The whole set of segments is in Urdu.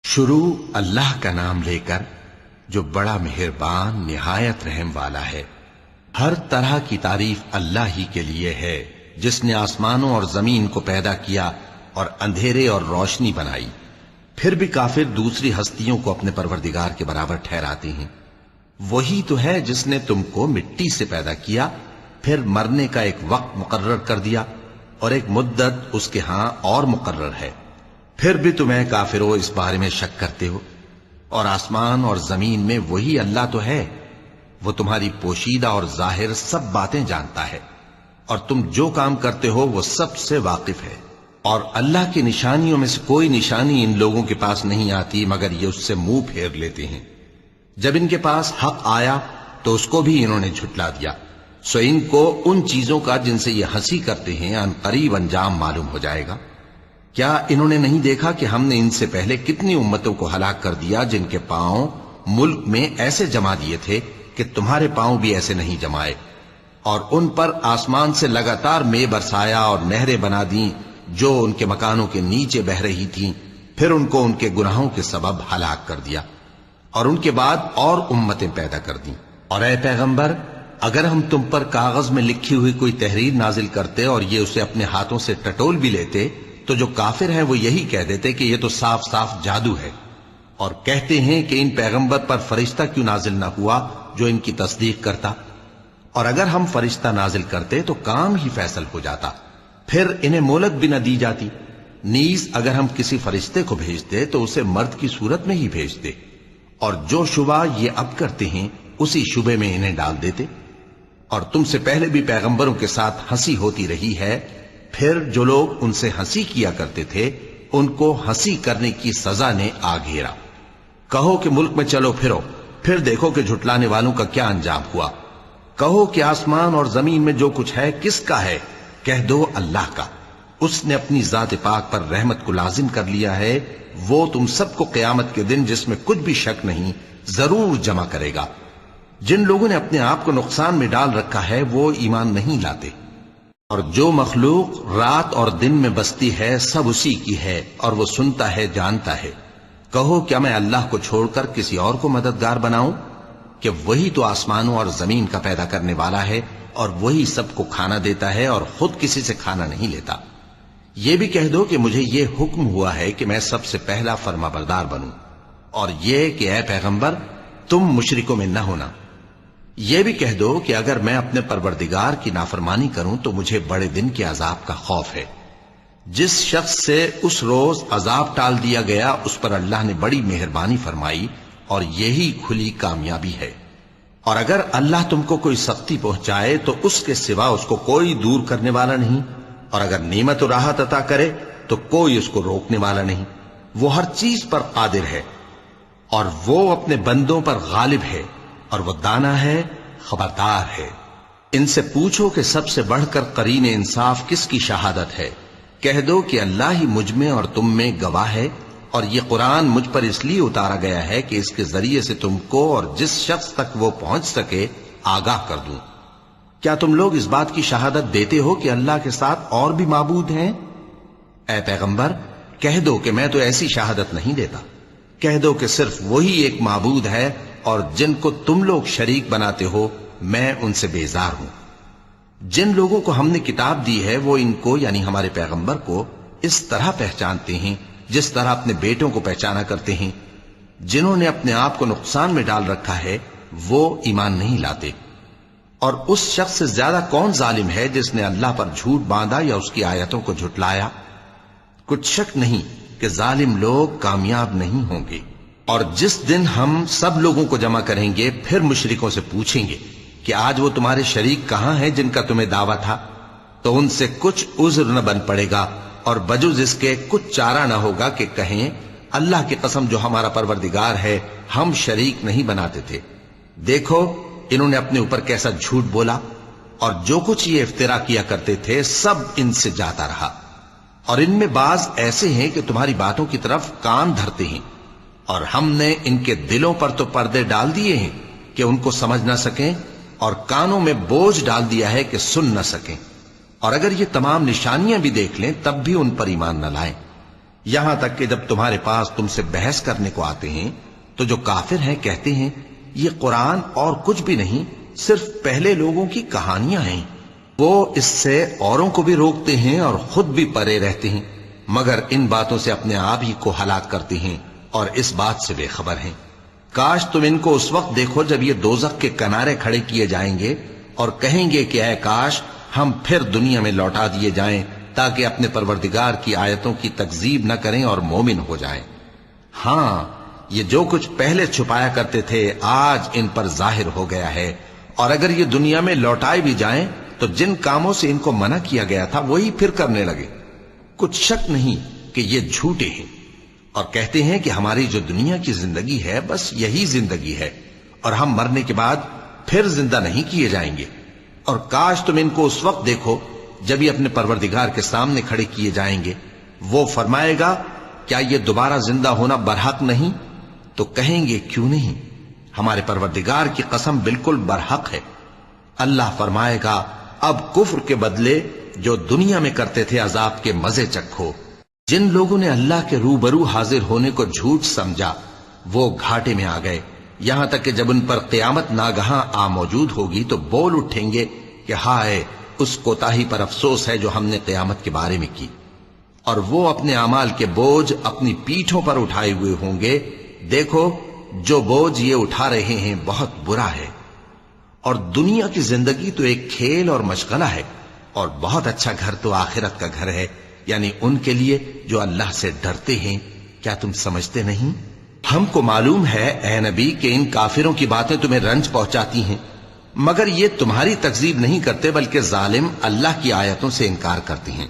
شروع اللہ کا نام لے کر جو بڑا مہربان نہایت رحم والا ہے۔ ہر طرح کی تعریف اللہ ہی کے لیے ہے جس نے آسمانوں اور زمین کو پیدا کیا اور اندھیرے اور روشنی بنائی۔ پھر بھی کافر دوسری ہستیوں کو اپنے پروردگار کے برابر ٹھہراتے ہیں۔ وہی تو ہے جس نے تم کو مٹی سے پیدا کیا، پھر مرنے کا ایک وقت مقرر کر دیا اور ایک مدت اس کے ہاں اور مقرر ہے۔ پھر بھی تمہیں کافروں اس بارے میں شک کرتے ہو، اور آسمان اور زمین میں وہی اللہ تو ہے۔ وہ تمہاری پوشیدہ اور ظاہر سب باتیں جانتا ہے، اور تم جو کام کرتے ہو وہ سب سے واقف ہے۔ اور اللہ کی نشانیوں میں سے کوئی نشانی ان لوگوں کے پاس نہیں آتی مگر یہ اس سے منہ پھیر لیتے ہیں۔ جب ان کے پاس حق آیا تو اس کو بھی انہوں نے جھٹلا دیا، سو ان کو ان چیزوں کا جن سے یہ ہنسی کرتے ہیں ان قریب انجام معلوم ہو جائے گا۔ کیا انہوں نے نہیں دیکھا کہ ہم نے ان سے پہلے کتنی امتوں کو ہلاک کر دیا جن کے پاؤں ملک میں ایسے جما دیے تھے کہ تمہارے پاؤں بھی ایسے نہیں جمائے، اور ان پر آسمان سے لگاتار مے برسایا اور نہریں بنا دیں جو ان کے مکانوں کے نیچے بہ رہی تھیں، پھر ان کو ان کے گناہوں کے سبب ہلاک کر دیا، اور ان کے بعد اور امتیں پیدا کر دیں۔ اور اے پیغمبر، اگر ہم تم پر کاغذ میں لکھی ہوئی کوئی تحریر نازل کرتے اور یہ اسے اپنے ہاتھوں سے ٹٹول بھی لیتے تو جو کافر ہیں وہ یہی کہہ دیتے کہ یہ تو صاف صاف جادو ہے، اور کہتے ہیں کہ ان پیغمبر پر فرشتہ کیوں نازل نہ ہوا جو ان کی تصدیق کرتا، اور اگر ہم فرشتہ نازل کرتے تو کام ہی فیصل ہو جاتا، پھر انہیں مہلت بھی نہ دی جاتی۔ نیز اگر ہم کسی فرشتے کو بھیجتے تو اسے مرد کی صورت میں ہی بھیجتے، اور جو شبہ یہ اب کرتے ہیں اسی شبے میں انہیں ڈال دیتے۔ اور تم سے پہلے بھی پیغمبروں کے ساتھ ہنسی ہوتی رہی ہے، پھر جو لوگ ان سے ہنسی کیا کرتے تھے ان کو ہنسی کرنے کی سزا نے آ گھیرا۔ کہو کہ ملک میں چلو پھرو، پھر دیکھو کہ جھٹلانے والوں کا کیا انجام ہوا۔ کہو کہ آسمان اور زمین میں جو کچھ ہے کس کا ہے؟ کہہ دو اللہ کا۔ اس نے اپنی ذات پاک پر رحمت کو لازم کر لیا ہے، وہ تم سب کو قیامت کے دن جس میں کچھ بھی شک نہیں ضرور جمع کرے گا۔ جن لوگوں نے اپنے آپ کو نقصان میں ڈال رکھا ہے وہ ایمان نہیں لاتے، اور جو مخلوق رات اور دن میں بستی ہے سب اسی کی ہے، اور وہ سنتا ہے جانتا ہے۔ کہو کیا میں اللہ کو چھوڑ کر کسی اور کو مددگار بناؤں؟ کہ وہی تو آسمانوں اور زمین کا پیدا کرنے والا ہے، اور وہی سب کو کھانا دیتا ہے اور خود کسی سے کھانا نہیں لیتا۔ یہ بھی کہہ دو کہ مجھے یہ حکم ہوا ہے کہ میں سب سے پہلا فرما بردار بنوں، اور یہ کہ اے پیغمبر تم مشرکوں میں نہ ہونا۔ یہ بھی کہہ دو کہ اگر میں اپنے پروردگار کی نافرمانی کروں تو مجھے بڑے دن کے عذاب کا خوف ہے۔ جس شخص سے اس روز عذاب ٹال دیا گیا اس پر اللہ نے بڑی مہربانی فرمائی، اور یہی کھلی کامیابی ہے۔ اور اگر اللہ تم کو کوئی سختی پہنچائے تو اس کے سوا اس کو کوئی دور کرنے والا نہیں، اور اگر نعمت و راحت عطا کرے تو کوئی اس کو روکنے والا نہیں۔ وہ ہر چیز پر قادر ہے، اور وہ اپنے بندوں پر غالب ہے، اور وہ دانا ہے، خبردار ہے۔ ان سے پوچھو کہ سب سے بڑھ کر قرین انصاف کس کی شہادت ہے؟ کہہ دو کہ اللہ ہی مجھ میں اور تم میں گواہ ہے، اور یہ قرآن مجھ پر اس لیے اتارا گیا ہے کہ اس کے ذریعے سے تم کو اور جس شخص تک وہ پہنچ سکے آگاہ کر دوں۔ کیا تم لوگ اس بات کی شہادت دیتے ہو کہ اللہ کے ساتھ اور بھی معبود ہیں؟ اے پیغمبر کہہ دو کہ میں تو ایسی شہادت نہیں دیتا۔ کہہ دو کہ صرف وہی ایک معبود ہے، اور جن کو تم لوگ شریک بناتے ہو میں ان سے بیزار ہوں۔ جن لوگوں کو ہم نے کتاب دی ہے وہ ان کو یعنی ہمارے پیغمبر کو اس طرح پہچانتے ہیں جس طرح اپنے بیٹوں کو پہچانا کرتے ہیں۔ جنہوں نے اپنے آپ کو نقصان میں ڈال رکھا ہے وہ ایمان نہیں لاتے۔ اور اس شخص سے زیادہ کون ظالم ہے جس نے اللہ پر جھوٹ باندھا یا اس کی آیتوں کو جھٹلایا؟ کچھ شک نہیں کہ ظالم لوگ کامیاب نہیں ہوں گے۔ اور جس دن ہم سب لوگوں کو جمع کریں گے پھر مشرکوں سے پوچھیں گے کہ آج وہ تمہارے شریک کہاں ہیں جن کا تمہیں دعویٰ تھا؟ تو ان سے کچھ عذر نہ بن پڑے گا، اور بجز اس کے کچھ چارہ نہ ہوگا کہ کہیں اللہ کی قسم جو ہمارا پروردگار ہے ہم شریک نہیں بناتے تھے۔ دیکھو انہوں نے اپنے اوپر کیسا جھوٹ بولا، اور جو کچھ یہ افترا کیا کرتے تھے سب ان سے جاتا رہا۔ اور ان میں بعض ایسے ہیں کہ تمہاری باتوں کی طرف کان دھرتے ہیں، اور ہم نے ان کے دلوں پر تو پردے ڈال دیے ہیں کہ ان کو سمجھ نہ سکیں، اور کانوں میں بوجھ ڈال دیا ہے کہ سن نہ سکیں، اور اگر یہ تمام نشانیاں بھی دیکھ لیں تب بھی ان پر ایمان نہ لائیں۔ یہاں تک کہ جب تمہارے پاس تم سے بحث کرنے کو آتے ہیں تو جو کافر ہیں کہتے ہیں یہ قرآن اور کچھ بھی نہیں، صرف پہلے لوگوں کی کہانیاں ہیں۔ وہ اس سے اوروں کو بھی روکتے ہیں اور خود بھی پرے رہتے ہیں، مگر ان باتوں سے اپنے آپ ہی کو ہلاک کرتے ہیں اور اس بات سے بے خبر ہیں۔ کاش تم ان کو اس وقت دیکھو جب یہ دوزخ کے کنارے کھڑے کیے جائیں گے اور کہیں گے کہ اے کاش ہم پھر دنیا میں لوٹا دیے جائیں تاکہ اپنے پروردگار کی آیتوں کی تکذیب نہ کریں اور مومن ہو جائیں۔ ہاں، یہ جو کچھ پہلے چھپایا کرتے تھے آج ان پر ظاہر ہو گیا ہے، اور اگر یہ دنیا میں لوٹائے بھی جائیں تو جن کاموں سے ان کو منع کیا گیا تھا وہی پھر کرنے لگے۔ کچھ شک نہیں کہ یہ جھوٹے ہیں، اور کہتے ہیں کہ ہماری جو دنیا کی زندگی ہے بس یہی زندگی ہے اور ہم مرنے کے بعد پھر زندہ نہیں کیے جائیں گے۔ اور کاش تم ان کو اس وقت دیکھو جب یہ اپنے پروردگار کے سامنے کھڑے کیے جائیں گے، وہ فرمائے گا کیا یہ دوبارہ زندہ ہونا برحق نہیں؟ تو کہیں گے کیوں نہیں، ہمارے پروردگار کی قسم بالکل برحق ہے۔ اللہ فرمائے گا اب کفر کے بدلے جو دنیا میں کرتے تھے عذاب کے مزے چکھو۔ جن لوگوں نے اللہ کے روبرو حاضر ہونے کو جھوٹ سمجھا وہ گھاٹے میں آ گئے، یہاں تک کہ جب ان پر قیامت ناگہاں آ موجود ہوگی تو بول اٹھیں گے کہ ہائے اس کوتاہی پر افسوس ہے جو ہم نے قیامت کے بارے میں کی، اور وہ اپنے اعمال کے بوجھ اپنی پیٹھوں پر اٹھائے ہوئے ہوں گے۔ دیکھو جو بوجھ یہ اٹھا رہے ہیں بہت برا ہے، اور دنیا کی زندگی تو ایک کھیل اور مشغلہ ہے، اور بہت اچھا گھر تو آخرت کا گھر ہے، یعنی ان کے لیے جو اللہ سے ڈرتے ہیں۔ کیا تم سمجھتے نہیں؟ ہم کو معلوم ہے اے نبی کہ ان کافروں کی باتیں تمہیں رنج پہنچاتی ہیں، مگر یہ تمہاری تکذیب نہیں کرتے بلکہ ظالم اللہ کی آیتوں سے انکار کرتے ہیں،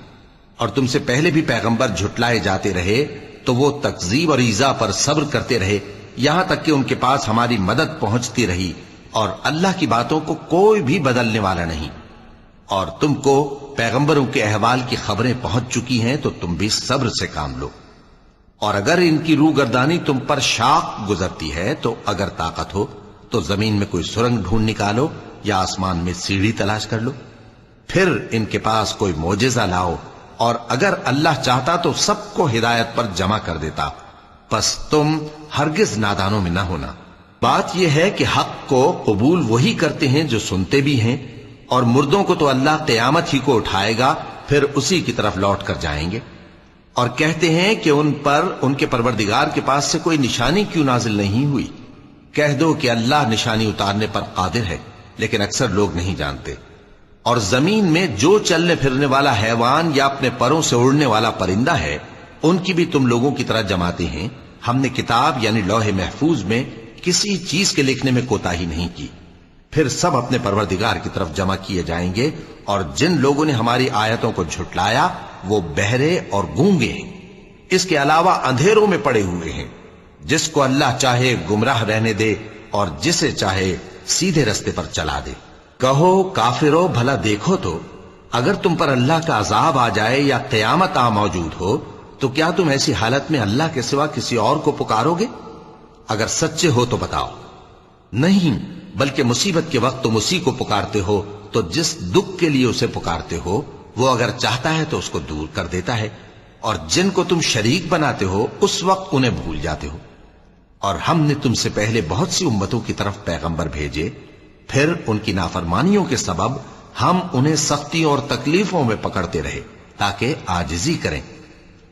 اور تم سے پہلے بھی پیغمبر جھٹلائے جاتے رہے تو وہ تکذیب اور ایذا پر صبر کرتے رہے، یہاں تک کہ ان کے پاس ہماری مدد پہنچتی رہی، اور اللہ کی باتوں کو کوئی بھی بدلنے والا نہیں۔ اور تم کو پیغمبروں کے احوال کی خبریں پہنچ چکی ہیں تو تم بھی صبر سے کام لو، اور اگر ان کی روگردانی تم پر شاق گزرتی ہے تو اگر طاقت ہو تو زمین میں کوئی سرنگ ڈھونڈ نکالو یا آسمان میں سیڑھی تلاش کر لو، پھر ان کے پاس کوئی معجزہ لاؤ، اور اگر اللہ چاہتا تو سب کو ہدایت پر جمع کر دیتا، پس تم ہرگز نادانوں میں نہ ہونا۔ بات یہ ہے کہ حق کو قبول وہی کرتے ہیں جو سنتے بھی ہیں، اور مردوں کو تو اللہ قیامت ہی کو اٹھائے گا، پھر اسی کی طرف لوٹ کر جائیں گے۔ اور کہتے ہیں کہ ان پر ان کے پروردگار کے پاس سے کوئی نشانی کیوں نازل نہیں ہوئی؟ کہہ دو کہ اللہ نشانی اتارنے پر قادر ہے، لیکن اکثر لوگ نہیں جانتے۔ اور زمین میں جو چلنے پھرنے والا حیوان یا اپنے پروں سے اڑنے والا پرندہ ہے ان کی بھی تم لوگوں کی طرح جماتے ہیں۔ ہم نے کتاب یعنی لوح محفوظ میں کسی چیز کے لکھنے میں کوتاہی نہیں کی، پھر سب اپنے پروردگار کی طرف جمع کیے جائیں گے، اور جن لوگوں نے ہماری آیتوں کو جھٹلایا وہ بہرے اور گونگے ہیں، اس کے علاوہ اندھیروں میں پڑے ہوئے ہیں۔ جس کو اللہ چاہے گمراہ رہنے دے اور جسے چاہے سیدھے رستے پر چلا دے۔ کہو کافرو بھلا دیکھو تو اگر تم پر اللہ کا عذاب آ جائے یا قیامت آ موجود ہو تو کیا تم ایسی حالت میں اللہ کے سوا کسی اور کو پکارو گے؟ اگر سچے ہو تو بتاؤ۔ نہیں، بلکہ مصیبت کے وقت تم اسی کو پکارتے ہو، تو جس دکھ کے لیے اسے پکارتے ہو وہ اگر چاہتا ہے تو اس کو دور کر دیتا ہے، اور جن کو تم شریک بناتے ہو اس وقت انہیں بھول جاتے ہو۔ اور ہم نے تم سے پہلے بہت سی امتوں کی طرف پیغمبر بھیجے، پھر ان کی نافرمانیوں کے سبب ہم انہیں سختیوں اور تکلیفوں میں پکڑتے رہے تاکہ عاجزی کریں،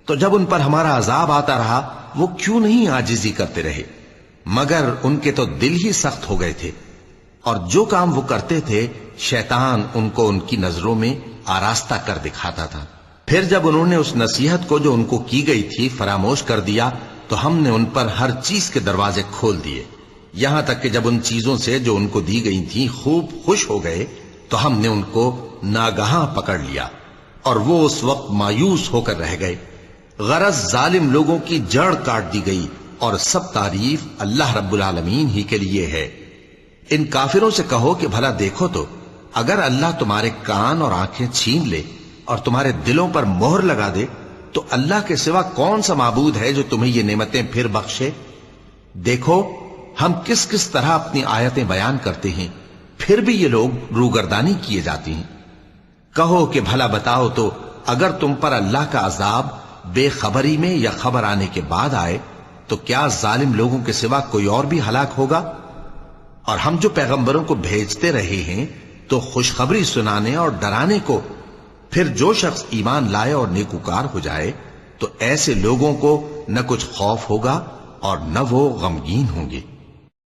تو جب ان پر ہمارا عذاب آتا رہا وہ کیوں نہیں عاجزی کرتے رہے، مگر ان کے تو دل ہی سخت ہو گئے تھے، اور جو کام وہ کرتے تھے شیطان ان کو ان کی نظروں میں آراستہ کر دکھاتا تھا۔ پھر جب انہوں نے اس نصیحت کو جو ان کو کی گئی تھی فراموش کر دیا تو ہم نے ان پر ہر چیز کے دروازے کھول دیے، یہاں تک کہ جب ان چیزوں سے جو ان کو دی گئی تھیں خوب خوش ہو گئے تو ہم نے ان کو ناگہاں پکڑ لیا، اور وہ اس وقت مایوس ہو کر رہ گئے۔ غرض ظالم لوگوں کی جڑ کاٹ دی گئی، اور سب تعریف اللہ رب العالمین ہی کے لیے ہے۔ ان کافروں سے کہو کہ بھلا دیکھو تو اگر اللہ تمہارے کان اور آنکھیں چھین لے اور تمہارے دلوں پر مہر لگا دے تو اللہ کے سوا کون سا معبود ہے جو تمہیں یہ نعمتیں پھر بخشے؟ دیکھو ہم کس کس طرح اپنی آیتیں بیان کرتے ہیں، پھر بھی یہ لوگ روگردانی کیے جاتے ہیں۔ کہو کہ بھلا بتاؤ تو اگر تم پر اللہ کا عذاب بے خبری میں یا خبر آنے کے بعد آئے تو کیا ظالم لوگوں کے سوا کوئی اور بھی ہلاک ہوگا؟ اور ہم جو پیغمبروں کو بھیجتے رہے ہیں تو خوشخبری سنانے اور ڈرانے کو، پھر جو شخص ایمان لائے اور نیکوکار ہو جائے تو ایسے لوگوں کو نہ کچھ خوف ہوگا اور نہ وہ غمگین ہوں گے۔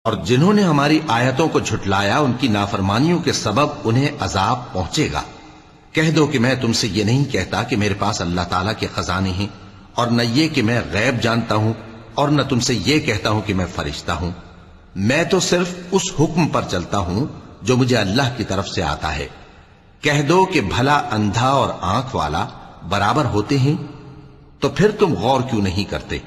اور جنہوں نے ہماری آیتوں کو جھٹلایا ان کی نافرمانیوں کے سبب انہیں عذاب پہنچے گا۔ کہہ دو کہ میں تم سے یہ نہیں کہتا کہ میرے پاس اللہ تعالیٰ کے خزانے ہیں، اور نہ یہ کہ میں غیب جانتا ہوں، اور نہ تم سے یہ کہتا ہوں کہ میں فرشتہ ہوں۔ میں تو صرف اس حکم پر چلتا ہوں جو مجھے اللہ کی طرف سے آتا ہے۔ کہہ دو کہ بھلا اندھا اور آنکھ والا برابر ہوتے ہیں؟ تو پھر تم غور کیوں نہیں کرتے؟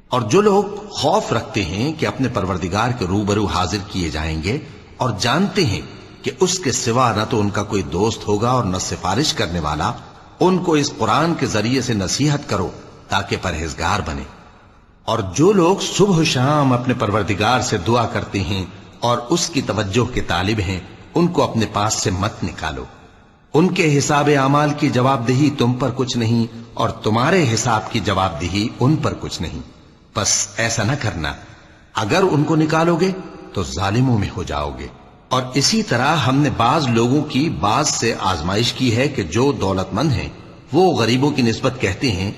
اور جو لوگ خوف رکھتے ہیں کہ اپنے پروردگار کے روبرو حاضر کیے جائیں گے اور جانتے ہیں کہ اس کے سوا نہ تو ان کا کوئی دوست ہوگا اور نہ سفارش کرنے والا، ان کو اس قرآن کے ذریعے سے نصیحت کرو تاکہ پرہیزگار بنے۔ اور جو لوگ صبح و شام اپنے پروردگار سے دعا کرتے ہیں اور اس کی توجہ کے طالب ہیں، ان کو اپنے پاس سے مت نکالو۔ ان کے حساب اعمال کی جواب دہی تم پر کچھ نہیں، اور تمہارے حساب کی جواب دہی ان پر کچھ نہیں۔ بس ایسا نہ کرنا، اگر ان کو نکالو گے تو ظالموں میں ہو جاؤ گے۔ اور اسی طرح ہم نے بعض لوگوں کی بعض سے آزمائش کی ہے کہ جو دولت مند ہیں وہ غریبوں کی نسبت کہتے ہیں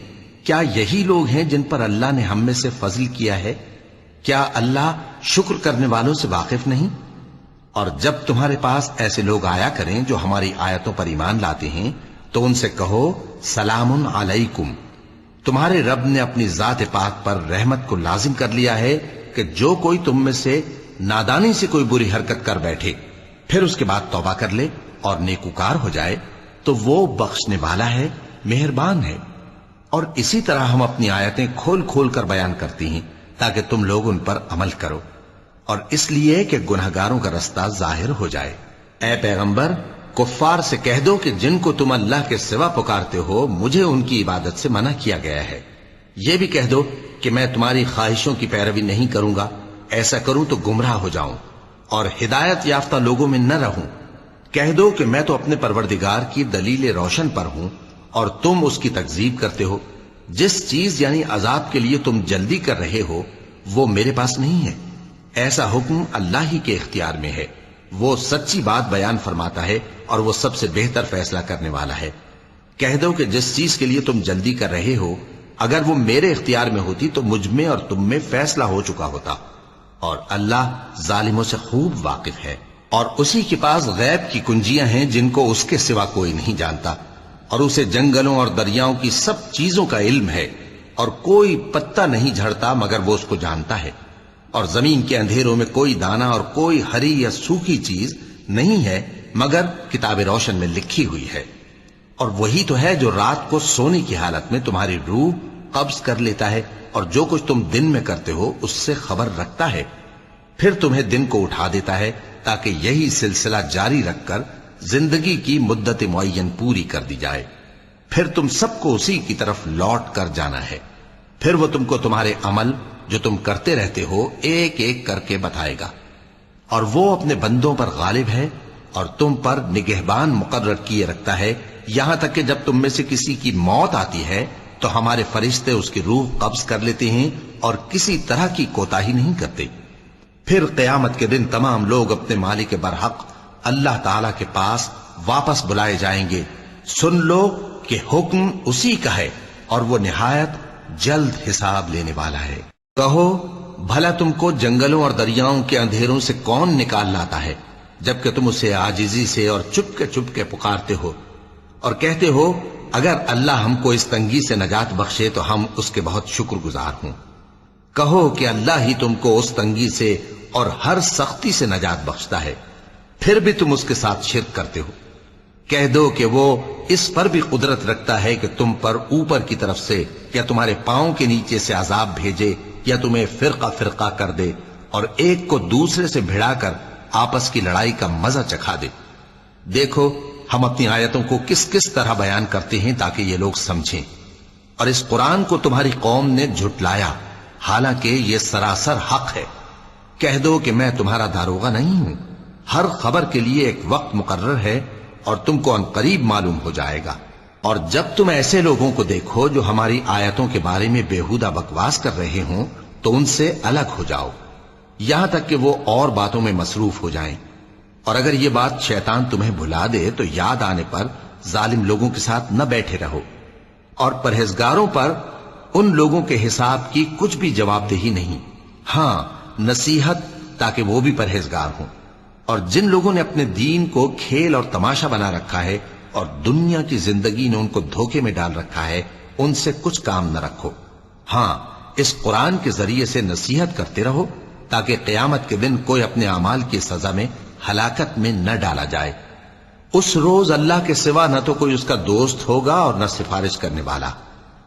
کیا یہی لوگ ہیں جن پر اللہ نے ہم میں سے فضل کیا ہے؟ کیا اللہ شکر کرنے والوں سے واقف نہیں؟ اور جب تمہارے پاس ایسے لوگ آیا کریں جو ہماری آیتوں پر ایمان لاتے ہیں تو ان سے کہو سلام علیکم، تمہارے رب نے اپنی ذات پاک پر رحمت کو لازم کر لیا ہے کہ جو کوئی تم میں سے نادانی سے کوئی بری حرکت کر بیٹھے پھر اس کے بعد توبہ کر لے اور نیکوکار ہو جائے تو وہ بخشنے والا ہے، مہربان ہے۔ اور اسی طرح ہم اپنی آیتیں کھول کھول کر بیان کرتی ہیں تاکہ تم لوگ ان پر عمل کرو، اور اس لیے کہ گنہگاروں کا رستہ ظاہر ہو جائے۔ اے پیغمبر، کفار سے کہہ دو کہ جن کو تم اللہ کے سوا پکارتے ہو مجھے ان کی عبادت سے منع کیا گیا ہے۔ یہ بھی کہہ دو کہ میں تمہاری خواہشوں کی پیروی نہیں کروں گا، ایسا کروں تو گمراہ ہو جاؤں اور ہدایت یافتہ لوگوں میں نہ رہوں۔ کہہ دو کہ میں تو اپنے پروردگار کی دلیل روشن پر ہوں اور تم اس کی تکذیب کرتے ہو۔ جس چیز یعنی عذاب کے لیے تم جلدی کر رہے ہو وہ میرے پاس نہیں ہے، ایسا حکم اللہ ہی کے اختیار میں ہے۔ وہ سچی بات بیان فرماتا ہے اور وہ سب سے بہتر فیصلہ کرنے والا ہے۔ کہہ دو کہ جس چیز کے لیے تم جلدی کر رہے ہو اگر وہ میرے اختیار میں ہوتی تو مجھ میں اور تم میں فیصلہ ہو چکا ہوتا، اور اللہ ظالموں سے خوب واقف ہے۔ اور اسی کے پاس غیب کی کنجیاں ہیں جن کو اس کے سوا کوئی نہیں جانتا، اور اسے جنگلوں اور دریاؤں کی سب چیزوں کا علم ہے، اور کوئی پتا نہیں جھڑتا مگر وہ اس کو جانتا ہے، اور زمین کے اندھیروں میں کوئی دانہ اور کوئی ہری یا سوکھی چیز نہیں ہے مگر کتاب روشن میں لکھی ہوئی ہے۔ اور وہی تو ہے جو رات کو سونے کی حالت میں تمہاری روح قبض کر لیتا ہے، اور جو کچھ تم دن میں کرتے ہو اس سے خبر رکھتا ہے، پھر تمہیں دن کو اٹھا دیتا ہے تاکہ یہی سلسلہ جاری رکھ کر زندگی کی مدت معین پوری کر دی جائے۔ پھر تم سب کو اسی کی طرف لوٹ کر جانا ہے، پھر وہ تم کو تمہارے عمل جو تم کرتے رہتے ہو ایک ایک کر کے بتائے گا۔ اور وہ اپنے بندوں پر غالب ہے اور تم پر نگہبان مقرر کیے رکھتا ہے، یہاں تک کہ جب تم میں سے کسی کی موت آتی ہے تو ہمارے فرشتے اس کی روح قبض کر لیتے ہیں اور کسی طرح کی کوتاہی نہیں کرتے۔ پھر قیامت کے دن تمام لوگ اپنے مالک برحق اللہ تعالی کے پاس واپس بلائے جائیں گے۔ سن لو کہ حکم اسی کا ہے اور وہ نہایت جلد حساب لینے والا ہے۔ کہو بھلا تم کو جنگلوں اور دریاؤں کے اندھیروں سے کون نکال لاتا ہے جبکہ تم اسے عاجزی سے اور چپ کے پکارتے ہو اور کہتے ہو اگر اللہ ہم کو اس تنگی سے نجات بخشے تو ہم اس کے بہت شکر گزار ہوں۔ کہو کہ اللہ ہی تم کو اس تنگی سے اور ہر سختی سے نجات بخشتا ہے، پھر بھی تم اس کے ساتھ شرک کرتے ہو۔ کہہ دو کہ وہ اس پر بھی قدرت رکھتا ہے کہ تم پر اوپر کی طرف سے یا تمہارے پاؤں کے نیچے سے عذاب بھیجے یا تمہیں فرقہ فرقہ کر دے اور ایک کو دوسرے سے بھڑا کر آپس کی لڑائی کا مزہ چکھا دے۔ دیکھو ہم اپنی آیتوں کو کس کس طرح بیان کرتے ہیں تاکہ یہ لوگ سمجھیں۔ اور اس قرآن کو تمہاری قوم نے جھٹلایا حالانکہ یہ سراسر حق ہے۔ کہہ دو کہ میں تمہارا داروغہ نہیں ہوں، ہر خبر کے لیے ایک وقت مقرر ہے اور تم کو عنقریب معلوم ہو جائے گا۔ اور جب تم ایسے لوگوں کو دیکھو جو ہماری آیتوں کے بارے میں بےہودہ بکواس کر رہے ہوں تو ان سے الگ ہو جاؤ، یہاں تک کہ وہ اور باتوں میں مصروف ہو جائیں۔ اور اگر یہ بات شیطان تمہیں بھلا دے تو یاد آنے پر ظالم لوگوں کے ساتھ نہ بیٹھے رہو، اور پرہیزگاروں پر ان لوگوں کے حساب کی کچھ بھی جواب دہی نہیں، ہاں نصیحت تاکہ وہ بھی پرہیزگار ہوں۔ اور جن لوگوں نے اپنے دین کو کھیل اور تماشا بنا رکھا ہے اور دنیا کی زندگی نے ان کو دھوکے میں ڈال رکھا ہے، ان سے کچھ کام نہ رکھو، ہاں اس قرآن کے ذریعے سے نصیحت کرتے رہو تاکہ قیامت کے دن کوئی اپنے اعمال کی سزا میں ہلاکت میں نہ ڈالا جائے۔ اس روز اللہ کے سوا نہ تو کوئی اس کا دوست ہوگا اور نہ سفارش کرنے والا،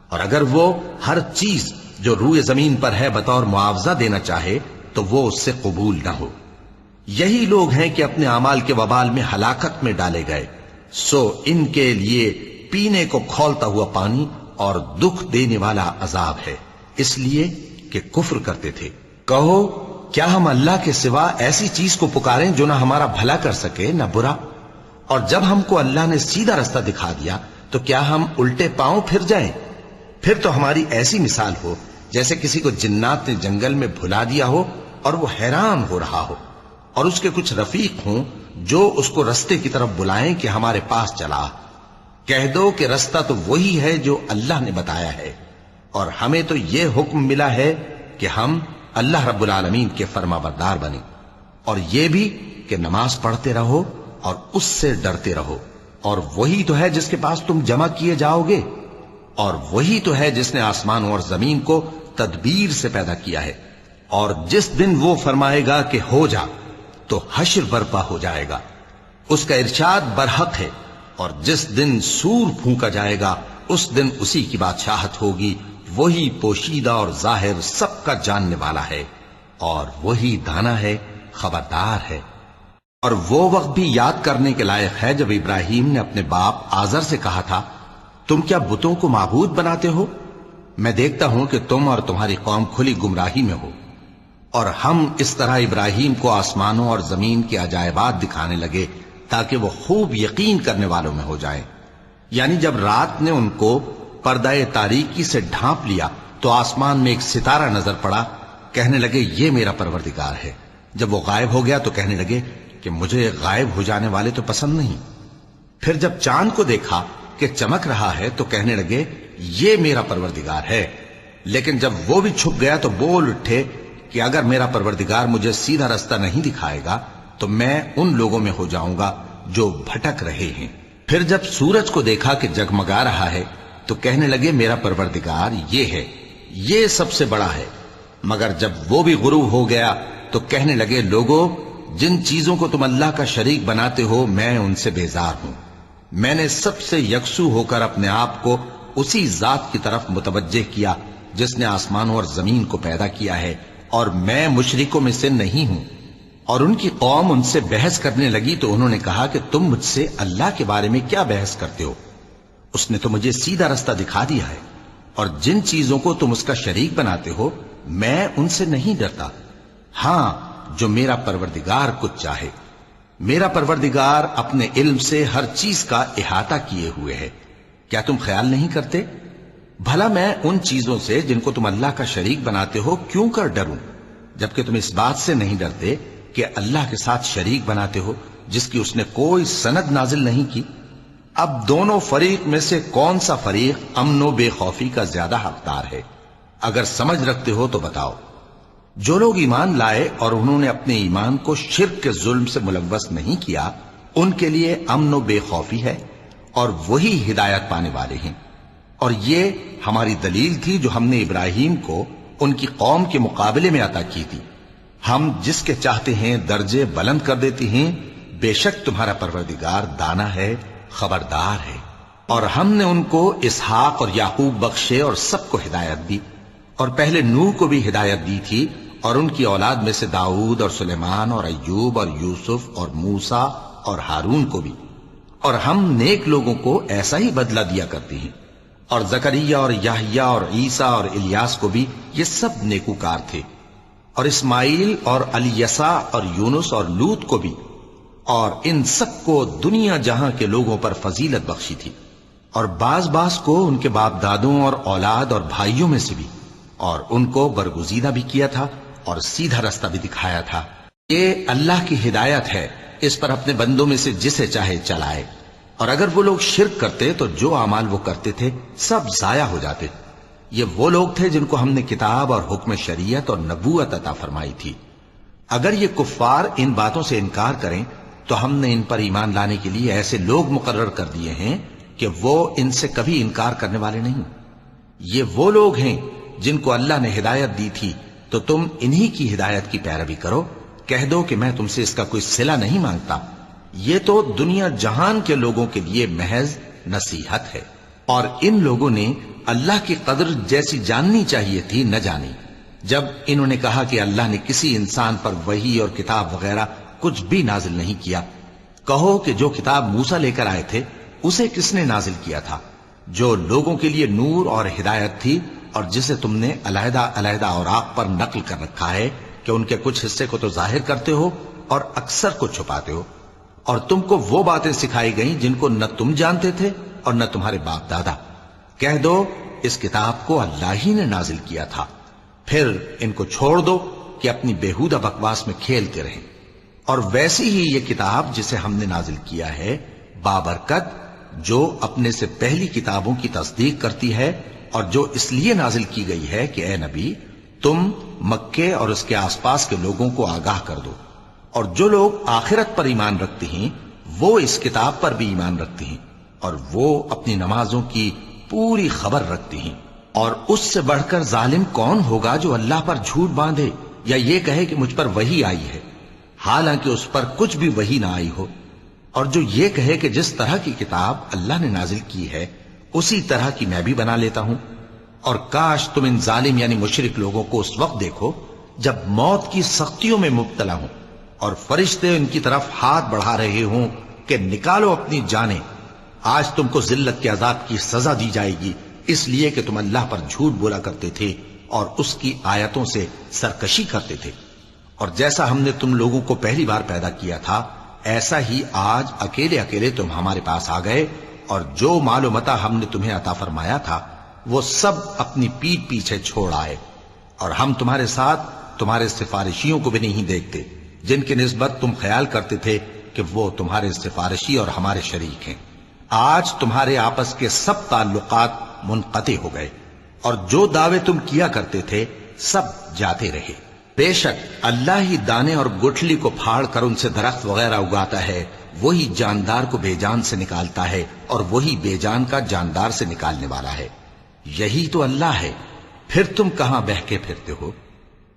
اور اگر وہ ہر چیز جو روئے زمین پر ہے بطور معاوضہ دینا چاہے تو وہ اس سے قبول نہ ہو۔ یہی لوگ ہیں کہ اپنے اعمال کے وبال میں ہلاکت میں ڈالے گئے، سو ان کے لیے پینے کو کھولتا ہوا پانی اور دکھ دینے والا عذاب ہے، اس لیے کہ کفر کرتے تھے۔ کہو کیا ہم اللہ کے سوا ایسی چیز کو پکاریں جو نہ ہمارا بھلا کر سکے نہ برا؟ اور جب ہم کو اللہ نے سیدھا رستہ دکھا دیا تو کیا ہم الٹے پاؤں پھر جائیں؟ پھر تو ہماری ایسی مثال ہو جیسے کسی کو جنات نے جنگل میں بھلا دیا ہو اور وہ حیران ہو رہا ہو، اور اس کے کچھ رفیق ہوں جو اس کو رستے کی طرف بلائیں کہ ہمارے پاس چلا۔ کہہ دو کہ رستہ تو وہی ہے جو اللہ نے بتایا ہے، اور ہمیں تو یہ حکم ملا ہے کہ ہم اللہ رب العالمین کے فرما بردار بنیں، اور یہ بھی کہ نماز پڑھتے رہو اور اس سے ڈرتے رہو، اور وہی تو ہے جس کے پاس تم جمع کیے جاؤ گے، اور وہی تو ہے جس نے آسمانوں اور زمین کو تدبیر سے پیدا کیا ہے، اور جس دن وہ فرمائے گا کہ ہو جا تو حشر برپا ہو جائے گا، اس کا ارشاد برحق ہے، اور جس دن سور پھونکا جائے گا اس دن اسی کی بادشاہت ہوگی، وہی پوشیدہ اور ظاہر سب کا جاننے والا ہے، اور وہی دانا ہے، خبردار ہے۔ اور وہ وقت بھی یاد کرنے کے لائق ہے جب ابراہیم نے اپنے باپ آزر سے کہا تھا، تم کیا بتوں کو معبود بناتے ہو؟ میں دیکھتا ہوں کہ تم اور تمہاری قوم کھلی گمراہی میں ہو۔ اور ہم اس طرح ابراہیم کو آسمانوں اور زمین کے عجائبات دکھانے لگے تاکہ وہ خوب یقین کرنے والوں میں ہو جائیں۔ یعنی جب رات نے ان کو پردہ تاریکی سے ڈھانپ لیا تو آسمان میں ایک ستارہ نظر پڑا، کہنے لگے یہ میرا پروردگار ہے۔ جب وہ غائب ہو گیا تو کہنے لگے کہ مجھے غائب ہو جانے والے تو پسند نہیں۔ پھر جب چاند کو دیکھا کہ چمک رہا ہے تو کہنے لگے یہ میرا پروردگار ہے۔ لیکن جب وہ بھی چھپ گیا تو بول اٹھے کہ اگر میرا پروردگار مجھے سیدھا رستہ نہیں دکھائے گا تو میں ان لوگوں میں ہو جاؤں گا جو بھٹک رہے ہیں۔ پھر جب سورج کو دیکھا کہ جگمگا رہا ہے تو کہنے لگے میرا پروردگار یہ ہے، یہ سب سے بڑا ہے۔ مگر جب وہ بھی غروب ہو گیا تو کہنے لگے لوگو، جن چیزوں کو تم اللہ کا شریک بناتے ہو میں ان سے بیزار ہوں۔ میں نے سب سے یکسو ہو کر اپنے آپ کو اسی ذات کی طرف متوجہ کیا جس نے آسمانوں اور زمین کو پیدا کیا ہے، اور میں مشرکوں میں سے نہیں ہوں۔ اور ان کی قوم ان سے بحث کرنے لگی تو انہوں نے کہا کہ تم مجھ سے اللہ کے بارے میں کیا بحث کرتے ہو؟ اس نے تو مجھے سیدھا رستہ دکھا دیا ہے، اور جن چیزوں کو تم اس کا شریک بناتے ہو میں ان سے نہیں ڈرتا، ہاں جو میرا پروردگار کچھ چاہے۔ میرا پروردگار اپنے علم سے ہر چیز کا احاطہ کیے ہوئے ہے۔ کیا تم خیال نہیں کرتے؟ بھلا میں ان چیزوں سے جن کو تم اللہ کا شریک بناتے ہو کیوں کر ڈروں، جبکہ تم اس بات سے نہیں ڈرتے کہ اللہ کے ساتھ شریک بناتے ہو جس کی اس نے کوئی سند نازل نہیں کی۔ اب دونوں فریق میں سے کون سا فریق امن و بے خوفی کا زیادہ حقدار ہے؟ اگر سمجھ رکھتے ہو تو بتاؤ۔ جو لوگ ایمان لائے اور انہوں نے اپنے ایمان کو شرک کے ظلم سے ملوث نہیں کیا، ان کے لیے امن و بے خوفی ہے، اور وہی ہدایت پانے والے ہیں۔ اور یہ ہماری دلیل تھی جو ہم نے ابراہیم کو ان کی قوم کے مقابلے میں عطا کی تھی۔ ہم جس کے چاہتے ہیں درجے بلند کر دیتے ہیں، بے شک تمہارا پروردگار دانا ہے، خبردار ہے۔ اور ہم نے ان کو اسحاق اور یعقوب بخشے اور سب کو ہدایت دی، اور پہلے نوح کو بھی ہدایت دی تھی، اور ان کی اولاد میں سے داؤد اور سلیمان اور ایوب اور یوسف اور موسیٰ اور ہارون کو بھی۔ اور ہم نیک لوگوں کو ایسا ہی بدلہ دیا کرتے ہیں۔ اور زکریا اور یحییٰ اور عیسیٰ اور الیاس کو بھی، یہ سب نیکوکار تھے۔ اور اسماعیل اور الیسع اور یونس اور لوط کو بھی، اور ان سب کو دنیا جہاں کے لوگوں پر فضیلت بخشی تھی۔ اور بعض بعض کو ان کے باپ دادوں اور اولاد اور بھائیوں میں سے بھی، اور ان کو برگزیدہ بھی کیا تھا اور سیدھا رستہ بھی دکھایا تھا۔ یہ اللہ کی ہدایت ہے، اس پر اپنے بندوں میں سے جسے چاہے چلائے۔ اور اگر وہ لوگ شرک کرتے تو جو اعمال وہ کرتے تھے سب ضائع ہو جاتے۔ یہ وہ لوگ تھے جن کو ہم نے کتاب اور حکم شریعت اور نبوت عطا فرمائی تھی۔ اگر یہ کفار ان باتوں سے انکار کریں تو ہم نے ان پر ایمان لانے کے لیے ایسے لوگ مقرر کر دیے ہیں کہ وہ ان سے کبھی انکار کرنے والے نہیں۔ یہ وہ لوگ ہیں جن کو اللہ نے ہدایت دی تھی، تو تم انہی کی ہدایت کی پیروی کرو۔ کہہ دو کہ میں تم سے اس کا کوئی صلہ نہیں مانگتا، یہ تو دنیا جہان کے لوگوں کے لیے محض نصیحت ہے۔ اور ان لوگوں نے اللہ کی قدر جیسی جاننی چاہیے تھی نہ جانی، جب انہوں نے کہا کہ اللہ نے کسی انسان پر وحی اور کتاب وغیرہ کچھ بھی نازل نہیں کیا۔ کہو کہ جو کتاب موسیٰ لے کر آئے تھے اسے کس نے نازل کیا تھا؟ جو لوگوں کے لیے نور اور ہدایت تھی، اور جسے تم نے علیحدہ علیحدہ اوراق پر نقل کر رکھا ہے کہ ان کے کچھ حصے کو تو ظاہر کرتے ہو اور اکثر کو چھپاتے ہو۔ اور تم کو وہ باتیں سکھائی گئیں جن کو نہ تم جانتے تھے اور نہ تمہارے باپ دادا۔ کہہ دو اس کتاب کو اللہ ہی نے نازل کیا تھا، پھر ان کو چھوڑ دو کہ اپنی بیہودہ بکواس میں کھیلتے رہیں۔ اور ویسی ہی یہ کتاب جسے ہم نے نازل کیا ہے بابرکت، جو اپنے سے پہلی کتابوں کی تصدیق کرتی ہے، اور جو اس لیے نازل کی گئی ہے کہ اے نبی تم مکے اور اس کے آس پاس کے لوگوں کو آگاہ کر دو۔ اور جو لوگ آخرت پر ایمان رکھتے ہیں وہ اس کتاب پر بھی ایمان رکھتے ہیں، اور وہ اپنی نمازوں کی پوری خبر رکھتے ہیں۔ اور اس سے بڑھ کر ظالم کون ہوگا جو اللہ پر جھوٹ باندھے یا یہ کہے کہ مجھ پر وحی آئی ہے، حالانکہ اس پر کچھ بھی وحی نہ آئی ہو، اور جو یہ کہے کہ جس طرح کی کتاب اللہ نے نازل کی ہے اسی طرح کی میں بھی بنا لیتا ہوں۔ اور کاش تم ان ظالم یعنی مشرک لوگوں کو اس وقت دیکھو جب موت کی سختیوں میں مبتلا ہوں اور فرشتے ان کی طرف ہاتھ بڑھا رہے ہوں کہ نکالو اپنی جانیں، آج تم کو ذلت کے عذاب کی سزا دی جائے گی، اس لیے کہ تم اللہ پر جھوٹ بولا کرتے تھے اور اس کی آیتوں سے سرکشی کرتے تھے۔ اور جیسا ہم نے تم لوگوں کو پہلی بار پیدا کیا تھا ایسا ہی آج اکیلے اکیلے تم ہمارے پاس آ گئے، اور جو مال و متاع ہم نے تمہیں عطا فرمایا تھا وہ سب اپنی پیٹھ پیچھے چھوڑ آئے، اور ہم تمہارے ساتھ تمہارے سفارشیوں کو بھی نہیں دیکھتے جن کی نسبت تم خیال کرتے تھے کہ وہ تمہارے سفارشی اور ہمارے شریک ہیں۔ آج تمہارے آپس کے سب تعلقات منقطع ہو گئے، اور جو دعوے تم کیا کرتے تھے سب جاتے رہے۔ بے شک اللہ ہی دانے اور گٹھلی کو پھاڑ کر ان سے درخت وغیرہ اگاتا ہے، وہی جاندار کو بے جان سے نکالتا ہے اور وہی بے جان کا جاندار سے نکالنے والا ہے۔ یہی تو اللہ ہے، پھر تم کہاں بہکے پھرتے ہو؟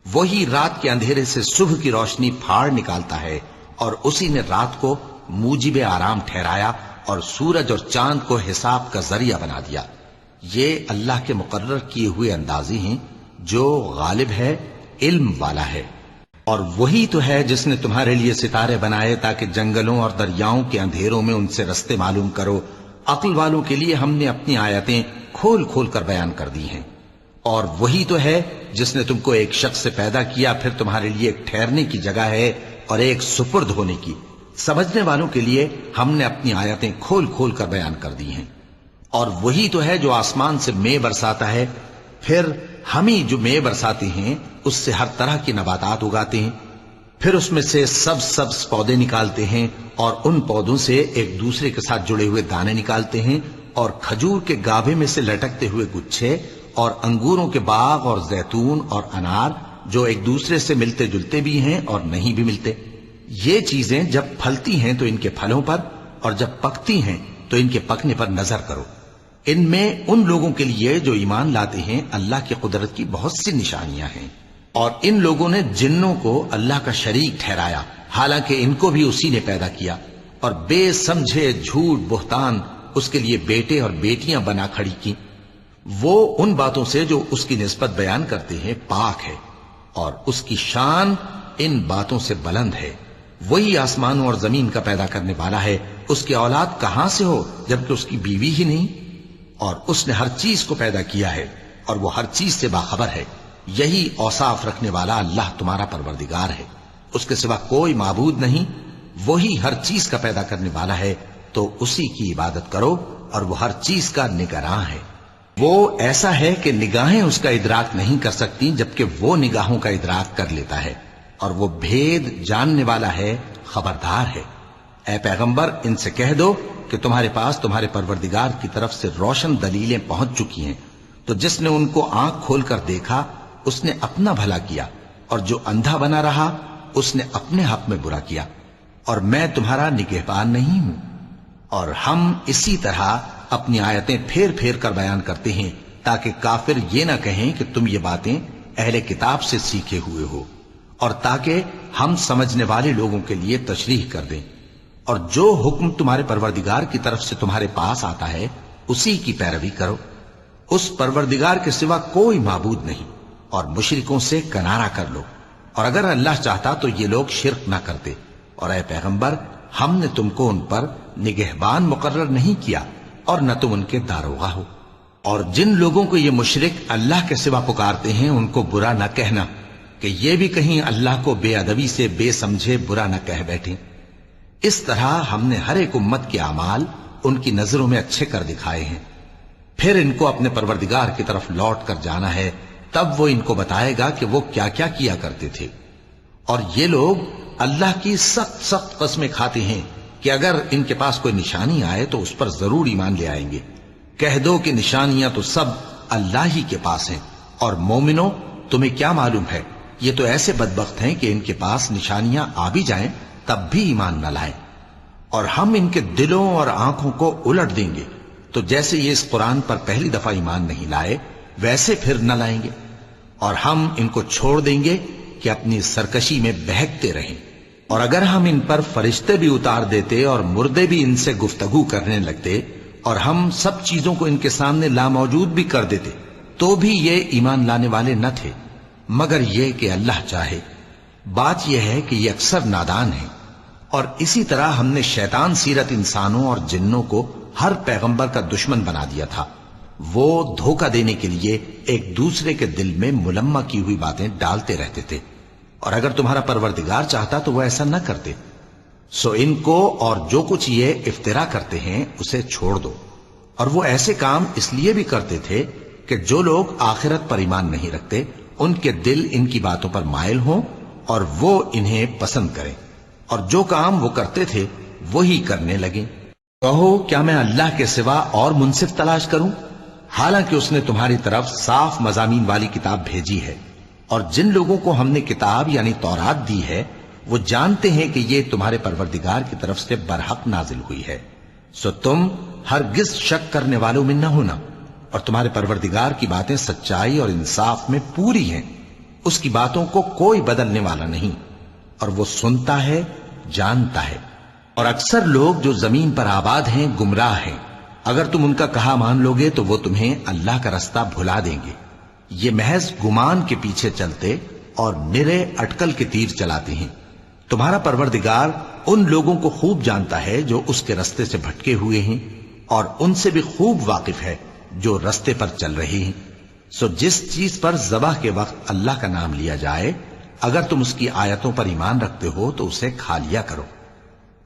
وہی رات کے اندھیرے سے صبح کی روشنی پھاڑ نکالتا ہے، اور اسی نے رات کو موجب آرام ٹھہرایا اور سورج اور چاند کو حساب کا ذریعہ بنا دیا۔ یہ اللہ کے مقرر کیے ہوئے اندازے ہیں، جو غالب ہے، علم والا ہے۔ اور وہی تو ہے جس نے تمہارے لیے ستارے بنائے تاکہ جنگلوں اور دریاؤں کے اندھیروں میں ان سے رستے معلوم کرو۔ عقل والوں کے لیے ہم نے اپنی آیتیں کھول کھول کر بیان کر دی ہیں۔ اور وہی تو ہے جس نے تم کو ایک شخص سے پیدا کیا، پھر تمہارے لیے ایک ٹھہرنے کی جگہ ہے اور ایک سپرد ہونے کی۔ سمجھنے والوں کے لیے ہم نے اپنی آیتیں کھول کھول کر بیان کر دی ہیں۔ اور وہی تو ہے جو آسمان سے مے برساتا ہے، پھر ہم ہی جو مے برساتے ہیں اس سے ہر طرح کی نباتات اگاتے ہیں، پھر اس میں سے سبز پودے نکالتے ہیں، اور ان پودوں سے ایک دوسرے کے ساتھ جڑے ہوئے دانے نکالتے ہیں، اور کھجور کے گابھے میں سے لٹکتے ہوئے گچھے، اور انگوروں کے باغ اور زیتون اور انار جو ایک دوسرے سے ملتے جلتے بھی ہیں اور نہیں بھی ملتے۔ یہ چیزیں جب پھلتی ہیں تو ان کے پھلوں پر، اور جب پکتی ہیں تو ان کے پکنے پر نظر کرو۔ ان میں ان لوگوں کے لیے جو ایمان لاتے ہیں اللہ کی قدرت کی بہت سی نشانیاں ہیں۔ اور ان لوگوں نے جنوں کو اللہ کا شریک ٹھہرایا، حالانکہ ان کو بھی اسی نے پیدا کیا، اور بے سمجھے جھوٹ بہتان اس کے لیے بیٹے اور بیٹیاں بنا کھڑی کی۔ وہ ان باتوں سے جو اس کی نسبت بیان کرتے ہیں پاک ہے، اور اس کی شان ان باتوں سے بلند ہے۔ وہی آسمانوں اور زمین کا پیدا کرنے والا ہے، اس کی اولاد کہاں سے ہو جبکہ اس کی بیوی ہی نہیں؟ اور اس نے ہر چیز کو پیدا کیا ہے اور وہ ہر چیز سے باخبر ہے۔ یہی اوصاف رکھنے والا اللہ تمہارا پروردگار ہے، اس کے سوا کوئی معبود نہیں۔ وہی ہر چیز کا پیدا کرنے والا ہے، تو اسی کی عبادت کرو اور وہ ہر چیز کا نگراں ہے۔ وہ ایسا ہے کہ نگاہیں اس کا ادراک نہیں کر سکتی جبکہ وہ نگاہوں کا ادراک کر لیتا ہے، اور وہ بھید جاننے والا ہے، خبردار ہے۔ اے پیغمبر ان سے کہہ دو کہ تمہارے پاس تمہارے پروردگار کی طرف سے روشن دلیلیں پہنچ چکی ہیں، تو جس نے ان کو آنکھ کھول کر دیکھا اس نے اپنا بھلا کیا، اور جو اندھا بنا رہا اس نے اپنے حق میں برا کیا، اور میں تمہارا نگہبان نہیں ہوں۔ اور ہم اسی طرح اپنی آیتیں پھیر پھیر کر بیان کرتے ہیں تاکہ کافر یہ نہ کہیں کہ تم یہ باتیں اہل کتاب سے سیکھے ہوئے ہو، اور تاکہ ہم سمجھنے والے لوگوں کے لیے تشریح کر دیں۔ اور جو حکم تمہارے پروردگار کی طرف سے تمہارے پاس آتا ہے اسی کی پیروی کرو، اس پروردگار کے سوا کوئی معبود نہیں، اور مشرکوں سے کنارہ کر لو، اور اگر اللہ چاہتا تو یہ لوگ شرک نہ کرتے۔ اور اے پیغمبر ہم نے تم کو ان پر نگہبان مقرر نہیں کیا اور نہ تم ان کے داروغہ ہو۔ اور جن لوگوں کو یہ مشرک اللہ کے سوا پکارتے ہیں ان کو برا نہ کہنا کہ یہ بھی کہیں اللہ کو بے ادبی سے بے سمجھے برا نہ کہہ بیٹھیں۔ اس طرح ہم نے ہر ایک امت کے اعمال ان کی نظروں میں اچھے کر دکھائے ہیں، پھر ان کو اپنے پروردگار کی طرف لوٹ کر جانا ہے، تب وہ ان کو بتائے گا کہ وہ کیا کیا کیا کرتے تھے۔ اور یہ لوگ اللہ کی سخت سخت قسمیں کھاتے ہیں کہ اگر ان کے پاس کوئی نشانی آئے تو اس پر ضرور ایمان لے آئیں گے۔ کہہ دو کہ نشانیاں تو سب اللہ ہی کے پاس ہیں، اور مومنوں تمہیں کیا معلوم ہے، یہ تو ایسے بدبخت ہیں کہ ان کے پاس نشانیاں آ بھی جائیں تب بھی ایمان نہ لائیں۔ اور ہم ان کے دلوں اور آنکھوں کو الٹ دیں گے، تو جیسے یہ اس قرآن پر پہلی دفعہ ایمان نہیں لائے ویسے پھر نہ لائیں گے، اور ہم ان کو چھوڑ دیں گے کہ اپنی سرکشی میں بہکتے رہیں۔ اور اگر ہم ان پر فرشتے بھی اتار دیتے اور مردے بھی ان سے گفتگو کرنے لگتے اور ہم سب چیزوں کو ان کے سامنے لاموجود بھی کر دیتے تو بھی یہ ایمان لانے والے نہ تھے، مگر یہ کہ اللہ چاہے۔ بات یہ ہے کہ یہ اکثر نادان ہیں۔ اور اسی طرح ہم نے شیطان سیرت انسانوں اور جنوں کو ہر پیغمبر کا دشمن بنا دیا تھا، وہ دھوکہ دینے کے لیے ایک دوسرے کے دل میں ملمہ کی ہوئی باتیں ڈالتے رہتے تھے، اور اگر تمہارا پروردگار چاہتا تو وہ ایسا نہ کرتے۔ سو ان کو اور جو کچھ یہ افترا کرتے ہیں اسے چھوڑ دو۔ اور وہ ایسے کام اس لیے بھی کرتے تھے کہ جو لوگ آخرت پر ایمان نہیں رکھتے ان کے دل ان کی باتوں پر مائل ہوں اور وہ انہیں پسند کریں، اور جو کام وہ کرتے تھے وہی کرنے لگیں۔ کہو کیا میں اللہ کے سوا اور منصف تلاش کروں، حالانکہ اس نے تمہاری طرف صاف مضامین والی کتاب بھیجی ہے، اور جن لوگوں کو ہم نے کتاب یعنی تورات دی ہے وہ جانتے ہیں کہ یہ تمہارے پروردگار کی طرف سے برحق نازل ہوئی ہے، سو تم ہرگز شک کرنے والوں میں نہ ہونا، اور تمہارے پروردگار کی باتیں سچائی اور انصاف میں پوری ہیں، اس کی باتوں کو کوئی بدلنے والا نہیں، اور وہ سنتا ہے جانتا ہے۔ اور اکثر لوگ جو زمین پر آباد ہیں گمراہ ہیں، اگر تم ان کا کہا مان لوگے تو وہ تمہیں اللہ کا رستہ بھلا دیں گے۔ یہ محض گمان کے پیچھے چلتے اور نرے اٹکل کے تیر چلاتے ہیں۔ تمہارا پروردگار ان لوگوں کو خوب جانتا ہے جو اس کے رستے سے بھٹکے ہوئے ہیں، اور ان سے بھی خوب واقف ہے جو رستے پر چل رہے ہیں۔ سو جس چیز پر ذبح کے وقت اللہ کا نام لیا جائے اگر تم اس کی آیتوں پر ایمان رکھتے ہو تو اسے کھا لیا کرو۔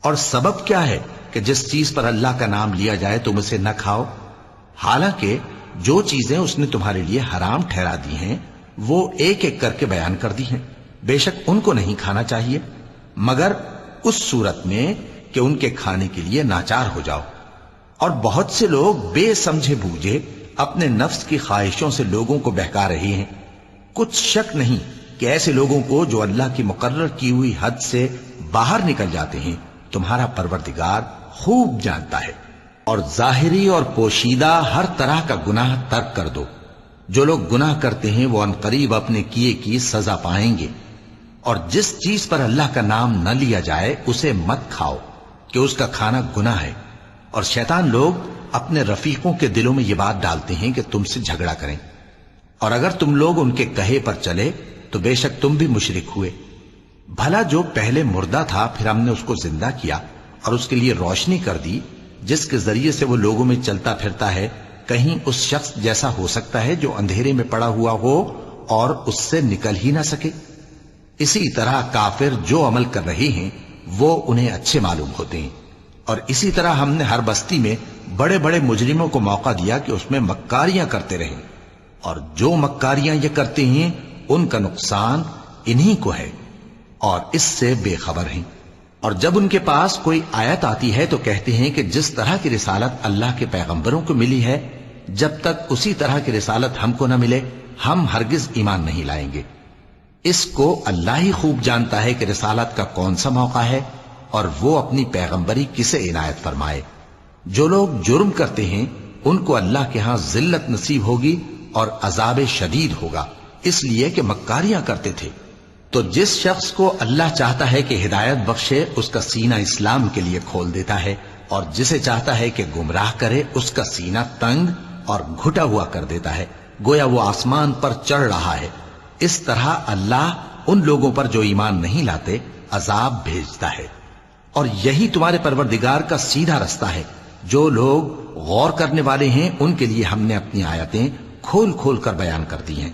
اور سبب کیا ہے کہ جس چیز پر اللہ کا نام لیا جائے تم اسے نہ کھاؤ، حالانکہ جو چیزیں اس نے تمہارے لیے حرام ٹھہرا دی ہیں وہ ایک ایک کر کے بیان کر دی ہیں، بے شک ان کو نہیں کھانا چاہیے مگر اس صورت میں کہ ان کے کھانے کے لیے ناچار ہو جاؤ۔ اور بہت سے لوگ بے سمجھے بوجھے اپنے نفس کی خواہشوں سے لوگوں کو بہکا رہے ہیں۔ کچھ شک نہیں کہ ایسے لوگوں کو جو اللہ کی مقرر کی ہوئی حد سے باہر نکل جاتے ہیں تمہارا پروردگار خوب جانتا ہے۔ اور ظاہری اور پوشیدہ ہر طرح کا گناہ ترک کر دو۔ جو لوگ گناہ کرتے ہیں وہ عنقریب اپنے کیے کی سزا پائیں گے۔ اور جس چیز پر اللہ کا نام نہ لیا جائے اسے مت کھاؤ کہ اس کا کھانا گناہ ہے۔ اور شیطان لوگ اپنے رفیقوں کے دلوں میں یہ بات ڈالتے ہیں کہ تم سے جھگڑا کریں، اور اگر تم لوگ ان کے کہے پر چلے تو بے شک تم بھی مشرک ہوئے۔ بھلا جو پہلے مردہ تھا پھر ہم نے اس کو زندہ کیا اور اس کے لیے روشنی کر دی جس کے ذریعے سے وہ لوگوں میں چلتا پھرتا ہے، کہیں اس شخص جیسا ہو سکتا ہے جو اندھیرے میں پڑا ہوا ہو اور اس سے نکل ہی نہ سکے؟ اسی طرح کافر جو عمل کر رہے ہیں وہ انہیں اچھے معلوم ہوتے ہیں، اور اسی طرح ہم نے ہر بستی میں بڑے بڑے مجرموں کو موقع دیا کہ اس میں مکاریاں کرتے رہیں، اور جو مکاریاں یہ کرتے ہیں ان کا نقصان انہی کو ہے اور اس سے بے خبر ہیں۔ اور جب ان کے پاس کوئی آیت آتی ہے تو کہتے ہیں کہ جس طرح کی رسالت اللہ کے پیغمبروں کو ملی ہے، جب تک اسی طرح کی رسالت ہم کو نہ ملے ہم ہرگز ایمان نہیں لائیں گے۔ اس کو اللہ ہی خوب جانتا ہے کہ رسالت کا کون سا موقع ہے اور وہ اپنی پیغمبری کسے عنایت فرمائے۔ جو لوگ جرم کرتے ہیں ان کو اللہ کے ہاں ذلت نصیب ہوگی اور عذاب شدید ہوگا، اس لیے کہ مکاریاں کرتے تھے۔ تو جس شخص کو اللہ چاہتا ہے کہ ہدایت بخشے اس کا سینہ اسلام کے لیے کھول دیتا ہے، اور جسے چاہتا ہے کہ گمراہ کرے اس کا سینہ تنگ اور گھٹا ہوا کر دیتا ہے، گویا وہ آسمان پر چڑھ رہا ہے۔ اس طرح اللہ ان لوگوں پر جو ایمان نہیں لاتے عذاب بھیجتا ہے۔ اور یہی تمہارے پروردگار کا سیدھا رستہ ہے۔ جو لوگ غور کرنے والے ہیں ان کے لیے ہم نے اپنی آیتیں کھول کھول کر بیان کر دی ہیں۔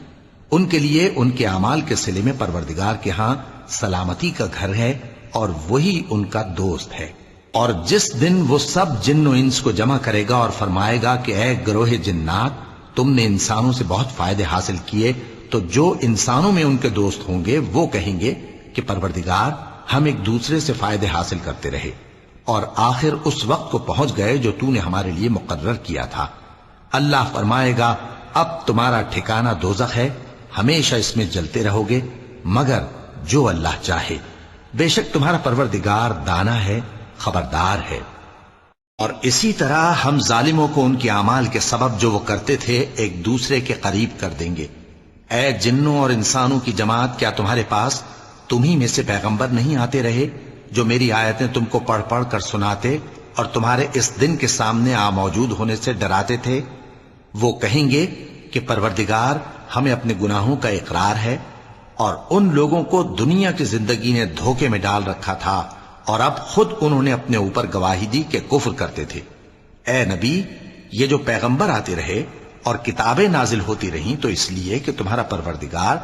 ان کے لیے ان کے اعمال کے صلے میں پروردگار کے ہاں سلامتی کا گھر ہے اور وہی ان کا دوست ہے۔ اور جس دن وہ سب جن و انس کو جمع کرے گا اور فرمائے گا کہ اے گروہ جنات، تم نے انسانوں سے بہت فائدے حاصل کیے، تو جو انسانوں میں ان کے دوست ہوں گے وہ کہیں گے کہ پروردگار ہم ایک دوسرے سے فائدے حاصل کرتے رہے اور آخر اس وقت کو پہنچ گئے جو تو نے ہمارے لیے مقرر کیا تھا۔ اللہ فرمائے گا اب تمہارا ٹھکانہ دوزخ ہے، ہمیشہ اس میں جلتے رہو گے مگر جو اللہ چاہے، بے شک تمہارا پروردگار دانا ہے، خبردار ہے۔ اور اسی طرح ہم ظالموں کو ان کے اعمال کے سبب جو وہ کرتے تھے ایک دوسرے کے قریب کر دیں گے۔ اے جنوں اور انسانوں کی جماعت، کیا تمہارے پاس تمہیں میں سے پیغمبر نہیں آتے رہے جو میری آیتیں تم کو پڑھ پڑھ کر سناتے اور تمہارے اس دن کے سامنے موجود ہونے سے ڈراتے تھے؟ وہ کہیں گے کہ پروردگار ہمیں اپنے گناہوں کا اقرار ہے، اور ان لوگوں کو دنیا کی زندگی نے دھوکے میں ڈال رکھا تھا اور اب خود انہوں نے اپنے اوپر گواہی دی کہ کفر کرتے تھے۔ اے نبی، یہ جو پیغمبر آتے رہے اور کتابیں نازل ہوتی رہیں تو اس لیے کہ تمہارا پروردگار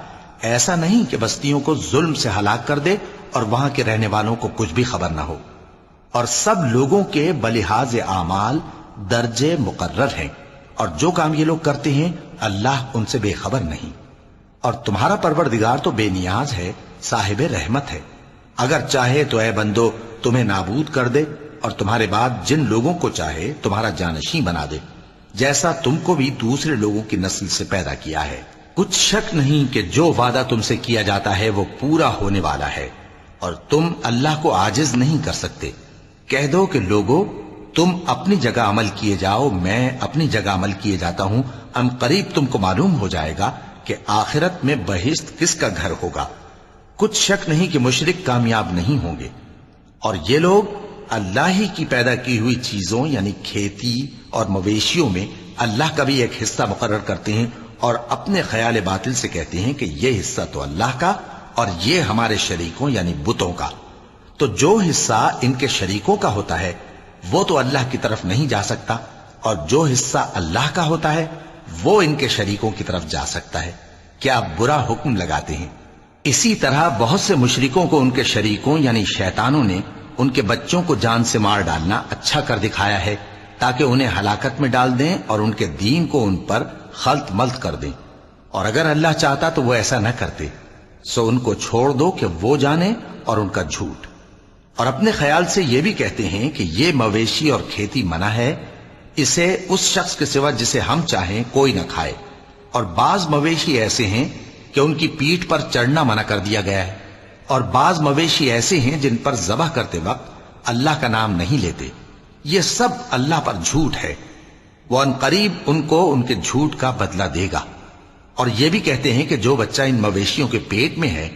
ایسا نہیں کہ بستیوں کو ظلم سے ہلاک کر دے اور وہاں کے رہنے والوں کو کچھ بھی خبر نہ ہو، اور سب لوگوں کے بلحاظ اعمال درجے مقرر ہیں، اور جو کام یہ لوگ کرتے ہیں اللہ ان سے بے خبر نہیں۔ اور تمہارا پروردگار تو بے نیاز ہے، صاحب رحمت ہے، اگر چاہے تو اے بندو تمہیں نابود کر دے اور تمہارے بعد جن لوگوں کو چاہے تمہارا جانشین بنا دے، جیسا تم کو بھی دوسرے لوگوں کی نسل سے پیدا کیا ہے۔ کچھ شک نہیں کہ جو وعدہ تم سے کیا جاتا ہے وہ پورا ہونے والا ہے، اور تم اللہ کو عاجز نہیں کر سکتے۔ کہہ دو کہ لوگو تم اپنی جگہ عمل کیے جاؤ، میں اپنی جگہ عمل کیے جاتا ہوں، ان قریب تم کو معلوم ہو جائے گا کہ آخرت میں بہشت کس کا گھر ہوگا۔ کچھ شک نہیں کہ مشرک کامیاب نہیں ہوں گے۔ اور یہ لوگ اللہ ہی کی پیدا کی ہوئی چیزوں یعنی کھیتی اور مویشیوں میں اللہ کا بھی ایک حصہ مقرر کرتے ہیں اور اپنے خیال باطل سے کہتے ہیں کہ یہ حصہ تو اللہ کا اور یہ ہمارے شریکوں یعنی بتوں کا۔ تو جو حصہ ان کے شریکوں کا ہوتا ہے وہ تو اللہ کی طرف نہیں جا سکتا، اور جو حصہ اللہ کا ہوتا ہے وہ ان کے شریکوں کی طرف جا سکتا ہے۔ کیا برا حکم لگاتے ہیں۔ اسی طرح بہت سے مشرکوں کو ان کے شریکوں یعنی شیطانوں نے ان کے بچوں کو جان سے مار ڈالنا اچھا کر دکھایا ہے تاکہ انہیں ہلاکت میں ڈال دیں اور ان کے دین کو ان پر خلط ملط کر دیں، اور اگر اللہ چاہتا تو وہ ایسا نہ کرتے۔ سو ان کو چھوڑ دو کہ وہ جانے اور ان کا جھوٹ۔ اور اپنے خیال سے یہ بھی کہتے ہیں کہ یہ مویشی اور کھیتی منع ہے، اسے اس شخص کے سوا جسے ہم چاہیں کوئی نہ کھائے، اور بعض مویشی ایسے ہیں کہ ان کی پیٹھ پر چڑھنا منع کر دیا گیا ہے، اور بعض مویشی ایسے ہیں جن پر ذبح کرتے وقت اللہ کا نام نہیں لیتے۔ یہ سب اللہ پر جھوٹ ہے، وہ ان قریب ان کو ان کے جھوٹ کا بدلہ دے گا۔ اور یہ بھی کہتے ہیں کہ جو بچہ ان مویشیوں کے پیٹ میں ہے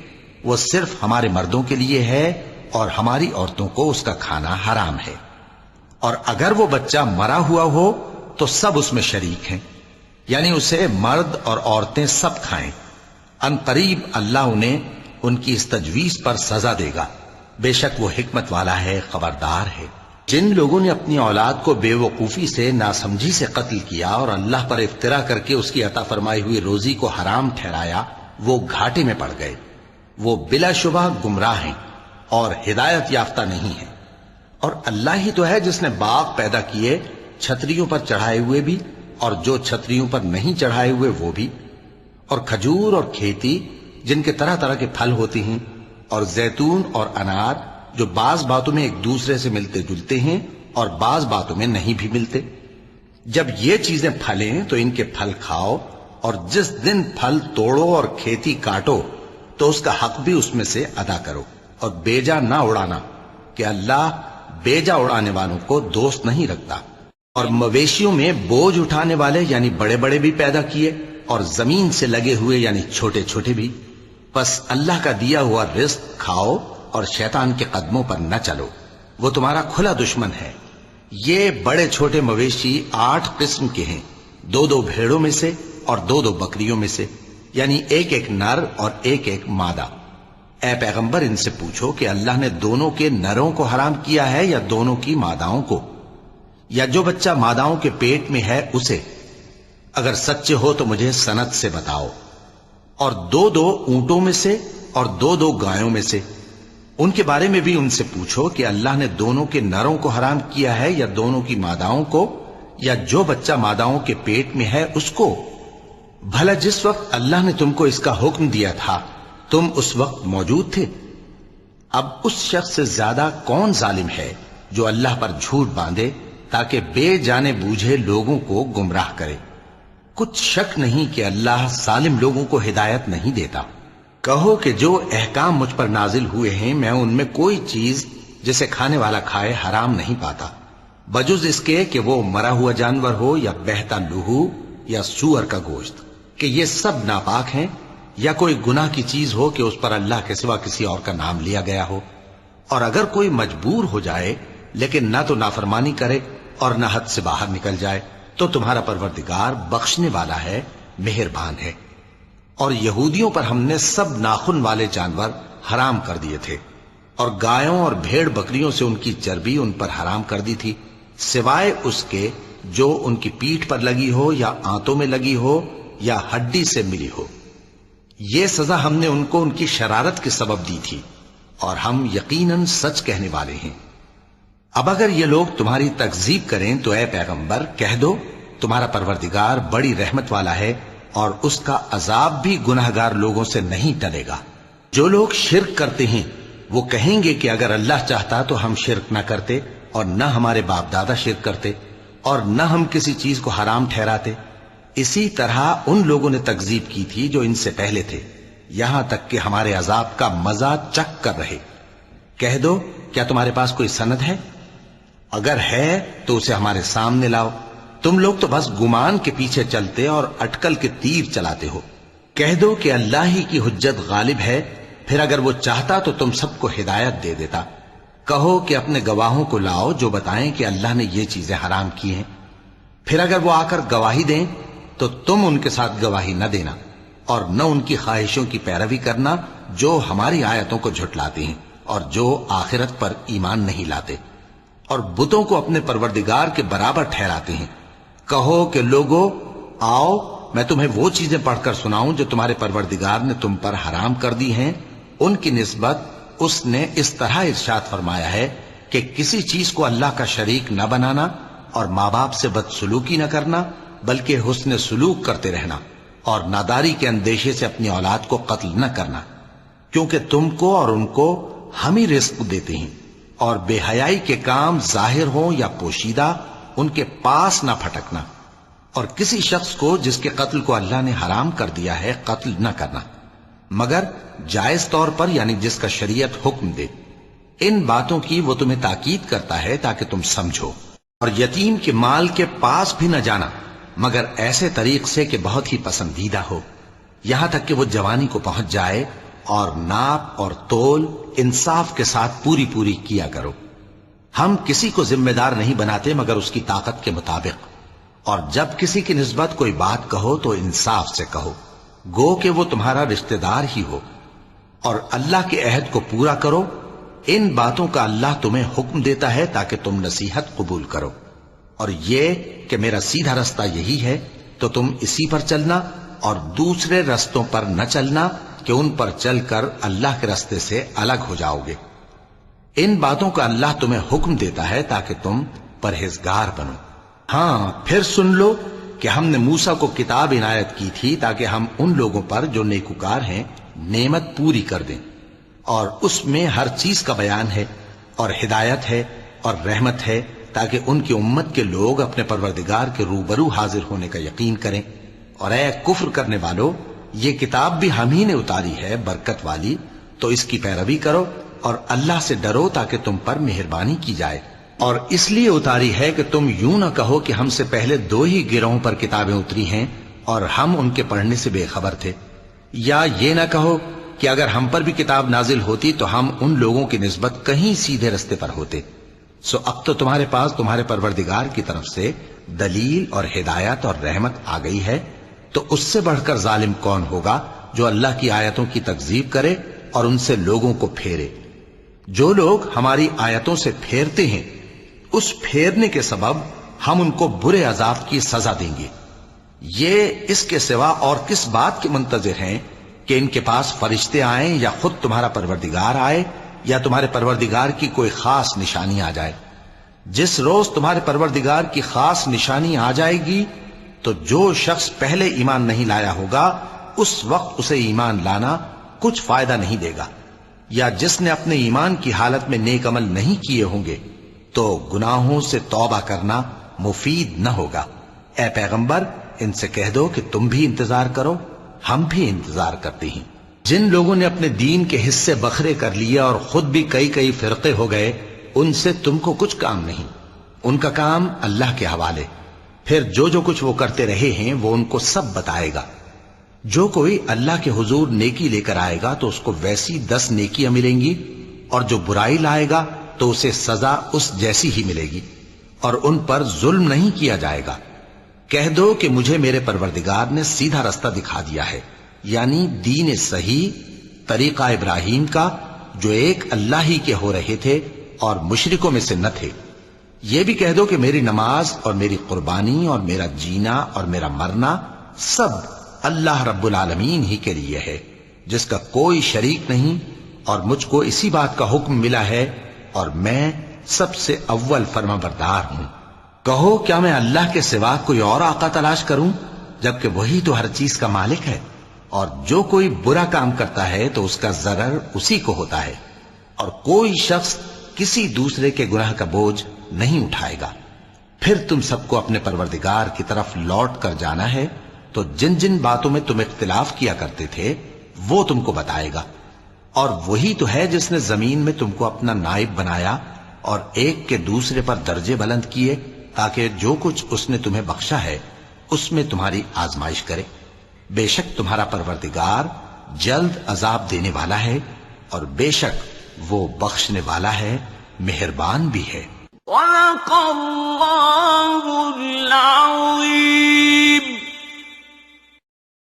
وہ صرف ہمارے مردوں کے لیے ہے اور ہماری عورتوں کو اس کا کھانا حرام ہے، اور اگر وہ بچہ مرا ہوا ہو تو سب اس میں شریک ہیں، یعنی اسے مرد اور عورتیں سب کھائیں۔ ان قریب اللہ انہیں ان کی اس تجویز پر سزا دے گا، بے شک وہ حکمت والا ہے، خبردار ہے۔ جن لوگوں نے اپنی اولاد کو بے وقوفی سے ناسمجھی سے قتل کیا اور اللہ پر افترا کر کے اس کی عطا فرمائی ہوئی روزی کو حرام ٹھہرایا، وہ گھاٹے میں پڑ گئے، وہ بلا شبہ گمراہ ہیں اور ہدایت یافتہ نہیں ہیں۔ اور اللہ ہی تو ہے جس نے باغ پیدا کیے چھتریوں پر چڑھائے ہوئے بھی اور جو چھتریوں پر نہیں چڑھائے ہوئے وہ بھی، اور کھجور اور کھیتی جن کے طرح طرح کے پھل ہوتے ہیں، اور زیتون اور انار جو بعض باتوں میں ایک دوسرے سے ملتے جلتے ہیں اور بعض باتوں میں نہیں بھی ملتے۔ جب یہ چیزیں پھلیں تو ان کے پھل کھاؤ، اور جس دن پھل توڑو اور کھیتی کاٹو تو اس کا حق بھی اس میں سے ادا کرو، اور بیجا نہ اڑانا کہ اللہ بیجا اڑانے والوں کو دوست نہیں رکھتا۔ اور مویشیوں میں بوجھ اٹھانے والے یعنی بڑے بڑے بھی پیدا کیے، اور زمین سے لگے ہوئے یعنی چھوٹے چھوٹے بھی۔ پس اللہ کا دیا ہوا رزق کھاؤ اور شیطان کے قدموں پر نہ چلو، وہ تمہارا کھلا دشمن ہے۔ یہ بڑے چھوٹے مویشی 8 قسم کے ہیں، 2 بھیڑوں میں سے اور 2 بکریوں میں سے، یعنی ایک نر اور ایک مادہ۔ اے پیغمبر ان سے پوچھو کہ اللہ نے دونوں کے نروں کو حرام کیا ہے یا دونوں کی ماداؤں کو، یا جو بچہ ماداؤں کے پیٹ میں ہے اسے؟ اگر سچے ہو تو مجھے سند سے بتاؤ۔ اور 2 اونٹوں میں سے اور 2 گایوں میں سے، ان کے بارے میں بھی ان سے پوچھو کہ اللہ نے دونوں کے نروں کو حرام کیا ہے یا دونوں کی ماداؤں کو، یا جو بچہ ماداؤں کے پیٹ میں ہے اس کو؟ بھلا جس وقت اللہ نے تم کو اس کا حکم دیا تھا تم اس وقت موجود تھے؟ اب اس شخص سے زیادہ کون ظالم ہے جو اللہ پر جھوٹ باندھے تاکہ بے جانے بوجھے لوگوں کو گمراہ کرے؟ کچھ شک نہیں کہ اللہ ظالم لوگوں کو ہدایت نہیں دیتا۔ کہو کہ جو احکام مجھ پر نازل ہوئے ہیں میں ان میں کوئی چیز جسے کھانے والا کھائے حرام نہیں پاتا، بجز اس کے کہ وہ مرا ہوا جانور ہو یا بہتا لہو یا سور کا گوشت، کہ یہ سب ناپاک ہیں، یا کوئی گناہ کی چیز ہو کہ اس پر اللہ کے سوا کسی اور کا نام لیا گیا ہو۔ اور اگر کوئی مجبور ہو جائے لیکن نہ تو نافرمانی کرے اور نہ حد سے باہر نکل جائے تو تمہارا پروردگار بخشنے والا ہے، مہربان ہے۔ اور یہودیوں پر ہم نے سب ناخن والے جانور حرام کر دیے تھے، اور گایوں اور بھیڑ بکریوں سے ان کی چربی ان پر حرام کر دی تھی، سوائے اس کے جو ان کی پیٹھ پر لگی ہو یا آنتوں میں لگی ہو یا ہڈی سے ملی ہو۔ یہ سزا ہم نے ان کو ان کی شرارت کے سبب دی تھی، اور ہم یقیناً سچ کہنے والے ہیں۔ اب اگر یہ لوگ تمہاری تکذیب کریں تو اے پیغمبر کہہ دو تمہارا پروردگار بڑی رحمت والا ہے، اور اس کا عذاب بھی گناہگار لوگوں سے نہیں ٹلے گا۔ جو لوگ شرک کرتے ہیں وہ کہیں گے کہ اگر اللہ چاہتا تو ہم شرک نہ کرتے، اور نہ ہمارے باپ دادا شرک کرتے، اور نہ ہم کسی چیز کو حرام ٹھہراتے۔ اسی طرح ان لوگوں نے تکذیب کی تھی جو ان سے پہلے تھے، یہاں تک کہ ہمارے عذاب کا مزہ چکھ کر رہے۔ کہہ دو کیا تمہارے پاس کوئی سند ہے؟ اگر ہے تو اسے ہمارے سامنے لاؤ۔ تم لوگ تو بس گمان کے پیچھے چلتے اور اٹکل کے تیر چلاتے ہو۔ کہہ دو کہ اللہ ہی کی حجت غالب ہے، پھر اگر وہ چاہتا تو تم سب کو ہدایت دے دیتا۔ کہو کہ اپنے گواہوں کو لاؤ جو بتائیں کہ اللہ نے یہ چیزیں حرام کی ہیں، پھر اگر وہ آ کر گواہی دیں تو تم ان کے ساتھ گواہی نہ دینا، اور نہ ان کی خواہشوں کی پیروی کرنا جو ہماری آیتوں کو جھٹلاتے ہیں اور جو آخرت پر ایمان نہیں لاتے، اور بتوں کو اپنے پروردگار کے برابر ٹھہراتے ہیں۔ کہو کہ لوگو آؤ میں تمہیں وہ چیزیں پڑھ کر سناؤں جو تمہارے پروردگار نے تم پر حرام کر دی ہیں۔ ان کی نسبت اس نے اس طرح ارشاد فرمایا ہے کہ کسی چیز کو اللہ کا شریک نہ بنانا، اور ماں باپ سے بدسلوکی نہ کرنا بلکہ حسن سلوک کرتے رہنا، اور ناداری کے اندیشے سے اپنی اولاد کو قتل نہ کرنا، کیونکہ تم کو اور ان کو ہم ہی رزق دیتے ہیں۔ اور بے حیائی کے کام ظاہر ہوں یا پوشیدہ ان کے پاس نہ پھٹکنا، اور کسی شخص کو جس کے قتل کو اللہ نے حرام کر دیا ہے قتل نہ کرنا، مگر جائز طور پر یعنی جس کا شریعت حکم دے۔ ان باتوں کی وہ تمہیں تاکید کرتا ہے تاکہ تم سمجھو۔ اور یتیم کے مال کے پاس بھی نہ جانا مگر ایسے طریق سے کہ بہت ہی پسندیدہ ہو، یہاں تک کہ وہ جوانی کو پہنچ جائے، اور ناپ اور تول انصاف کے ساتھ پوری پوری کیا کرو۔ ہم کسی کو ذمہ دار نہیں بناتے مگر اس کی طاقت کے مطابق، اور جب کسی کی نسبت کوئی بات کہو تو انصاف سے کہو، گو کہ وہ تمہارا رشتہ دار ہی ہو، اور اللہ کے عہد کو پورا کرو۔ ان باتوں کا اللہ تمہیں حکم دیتا ہے تاکہ تم نصیحت قبول کرو، اور یہ کہ میرا سیدھا رستہ یہی ہے تو تم اسی پر چلنا، اور دوسرے رستوں پر نہ چلنا کہ ان پر چل کر اللہ کے رستے سے الگ ہو جاؤ گے۔ ان باتوں کا اللہ تمہیں حکم دیتا ہے تاکہ تم پرہیزگار بنو۔ ہاں پھر سن لو کہ ہم نے موسیٰ کو کتاب عنایت کی تھی تاکہ ہم ان لوگوں پر جو نیکوکار ہیں نعمت پوری کر دیں، اور اس میں ہر چیز کا بیان ہے اور ہدایت ہے اور رحمت ہے، تاکہ ان کی امت کے لوگ اپنے پروردگار کے روبرو حاضر ہونے کا یقین کریں۔ اور اے کفر کرنے والو، یہ کتاب بھی ہم ہی نے اتاری ہے برکت والی، تو اس کی پیروی کرو اور اللہ سے ڈرو تاکہ تم پر مہربانی کی جائے۔ اور اس لیے اتاری ہے کہ تم یوں نہ کہو کہ ہم سے پہلے 2 ہی گروہوں پر کتابیں اتری ہیں اور ہم ان کے پڑھنے سے بے خبر تھے، یا یہ نہ کہو کہ اگر ہم پر بھی کتاب نازل ہوتی تو ہم ان لوگوں کی نسبت کہیں سیدھے رستے پر ہوتے۔ سو اب تو تمہارے پاس تمہارے پروردگار کی طرف سے دلیل اور ہدایت اور رحمت آ گئی ہے، تو اس سے بڑھ کر ظالم کون ہوگا جو اللہ کی آیتوں کی تکذیب کرے اور ان سے لوگوں کو پھیرے۔ جو لوگ ہماری آیتوں سے پھیرتے ہیں، اس پھیرنے کے سبب ہم ان کو برے عذاب کی سزا دیں گے۔ یہ اس کے سوا اور کس بات کے منتظر ہیں کہ ان کے پاس فرشتے آئیں یا خود تمہارا پروردگار آئے یا تمہارے پروردگار کی کوئی خاص نشانی آ جائے؟ جس روز تمہارے پروردگار کی خاص نشانی آ جائے گی تو جو شخص پہلے ایمان نہیں لایا ہوگا اس وقت اسے ایمان لانا کچھ فائدہ نہیں دے گا، یا جس نے اپنے ایمان کی حالت میں نیک عمل نہیں کیے ہوں گے تو گناہوں سے توبہ کرنا مفید نہ ہوگا۔ اے پیغمبر، ان سے کہہ دو کہ تم بھی انتظار کرو، ہم بھی انتظار کرتے ہیں۔ جن لوگوں نے اپنے دین کے حصے بکھرے کر لیے اور خود بھی کئی فرقے ہو گئے، ان سے تم کو کچھ کام نہیں، ان کا کام اللہ کے حوالے۔ پھر جو کچھ وہ کرتے رہے ہیں وہ ان کو سب بتائے گا۔ جو کوئی اللہ کے حضور نیکی لے کر آئے گا تو اس کو ویسی 10 نیکیاں ملیں گی، اور جو برائی لائے گا تو اسے سزا اس جیسی ہی ملے گی، اور ان پر ظلم نہیں کیا جائے گا۔ کہہ دو کہ مجھے میرے پروردگار نے سیدھا رستہ دکھا دیا ہے، یعنی دین صحیح، طریقہ ابراہیم کا، جو ایک اللہ ہی کے ہو رہے تھے اور مشرکوں میں سے نہ تھے۔ یہ بھی کہہ دو کہ میری نماز اور میری قربانی اور میرا جینا اور میرا مرنا سب اللہ رب العالمین ہی کے لیے ہے، جس کا کوئی شریک نہیں، اور مجھ کو اسی بات کا حکم ملا ہے اور میں سب سے اول فرما بردار ہوں۔ کہو کیا میں اللہ کے سوا کوئی اور آقا تلاش کروں، جبکہ وہی تو ہر چیز کا مالک ہے؟ اور جو کوئی برا کام کرتا ہے تو اس کا ضرر اسی کو ہوتا ہے، اور کوئی شخص کسی دوسرے کے گناہ کا بوجھ نہیں اٹھائے گا۔ پھر تم سب کو اپنے پروردگار کی طرف لوٹ کر جانا ہے، تو جن جن باتوں میں تم اختلاف کیا کرتے تھے وہ تم کو بتائے گا۔ اور وہی تو ہے جس نے زمین میں تم کو اپنا نائب بنایا اور ایک کے دوسرے پر درجے بلند کیے، تاکہ جو کچھ اس نے تمہیں بخشا ہے اس میں تمہاری آزمائش کرے۔ بے شک تمہارا پروردگار جلد عذاب دینے والا ہے، اور بے شک وہ بخشنے والا ہے، مہربان بھی ہے۔ صدق اللہ العظیم۔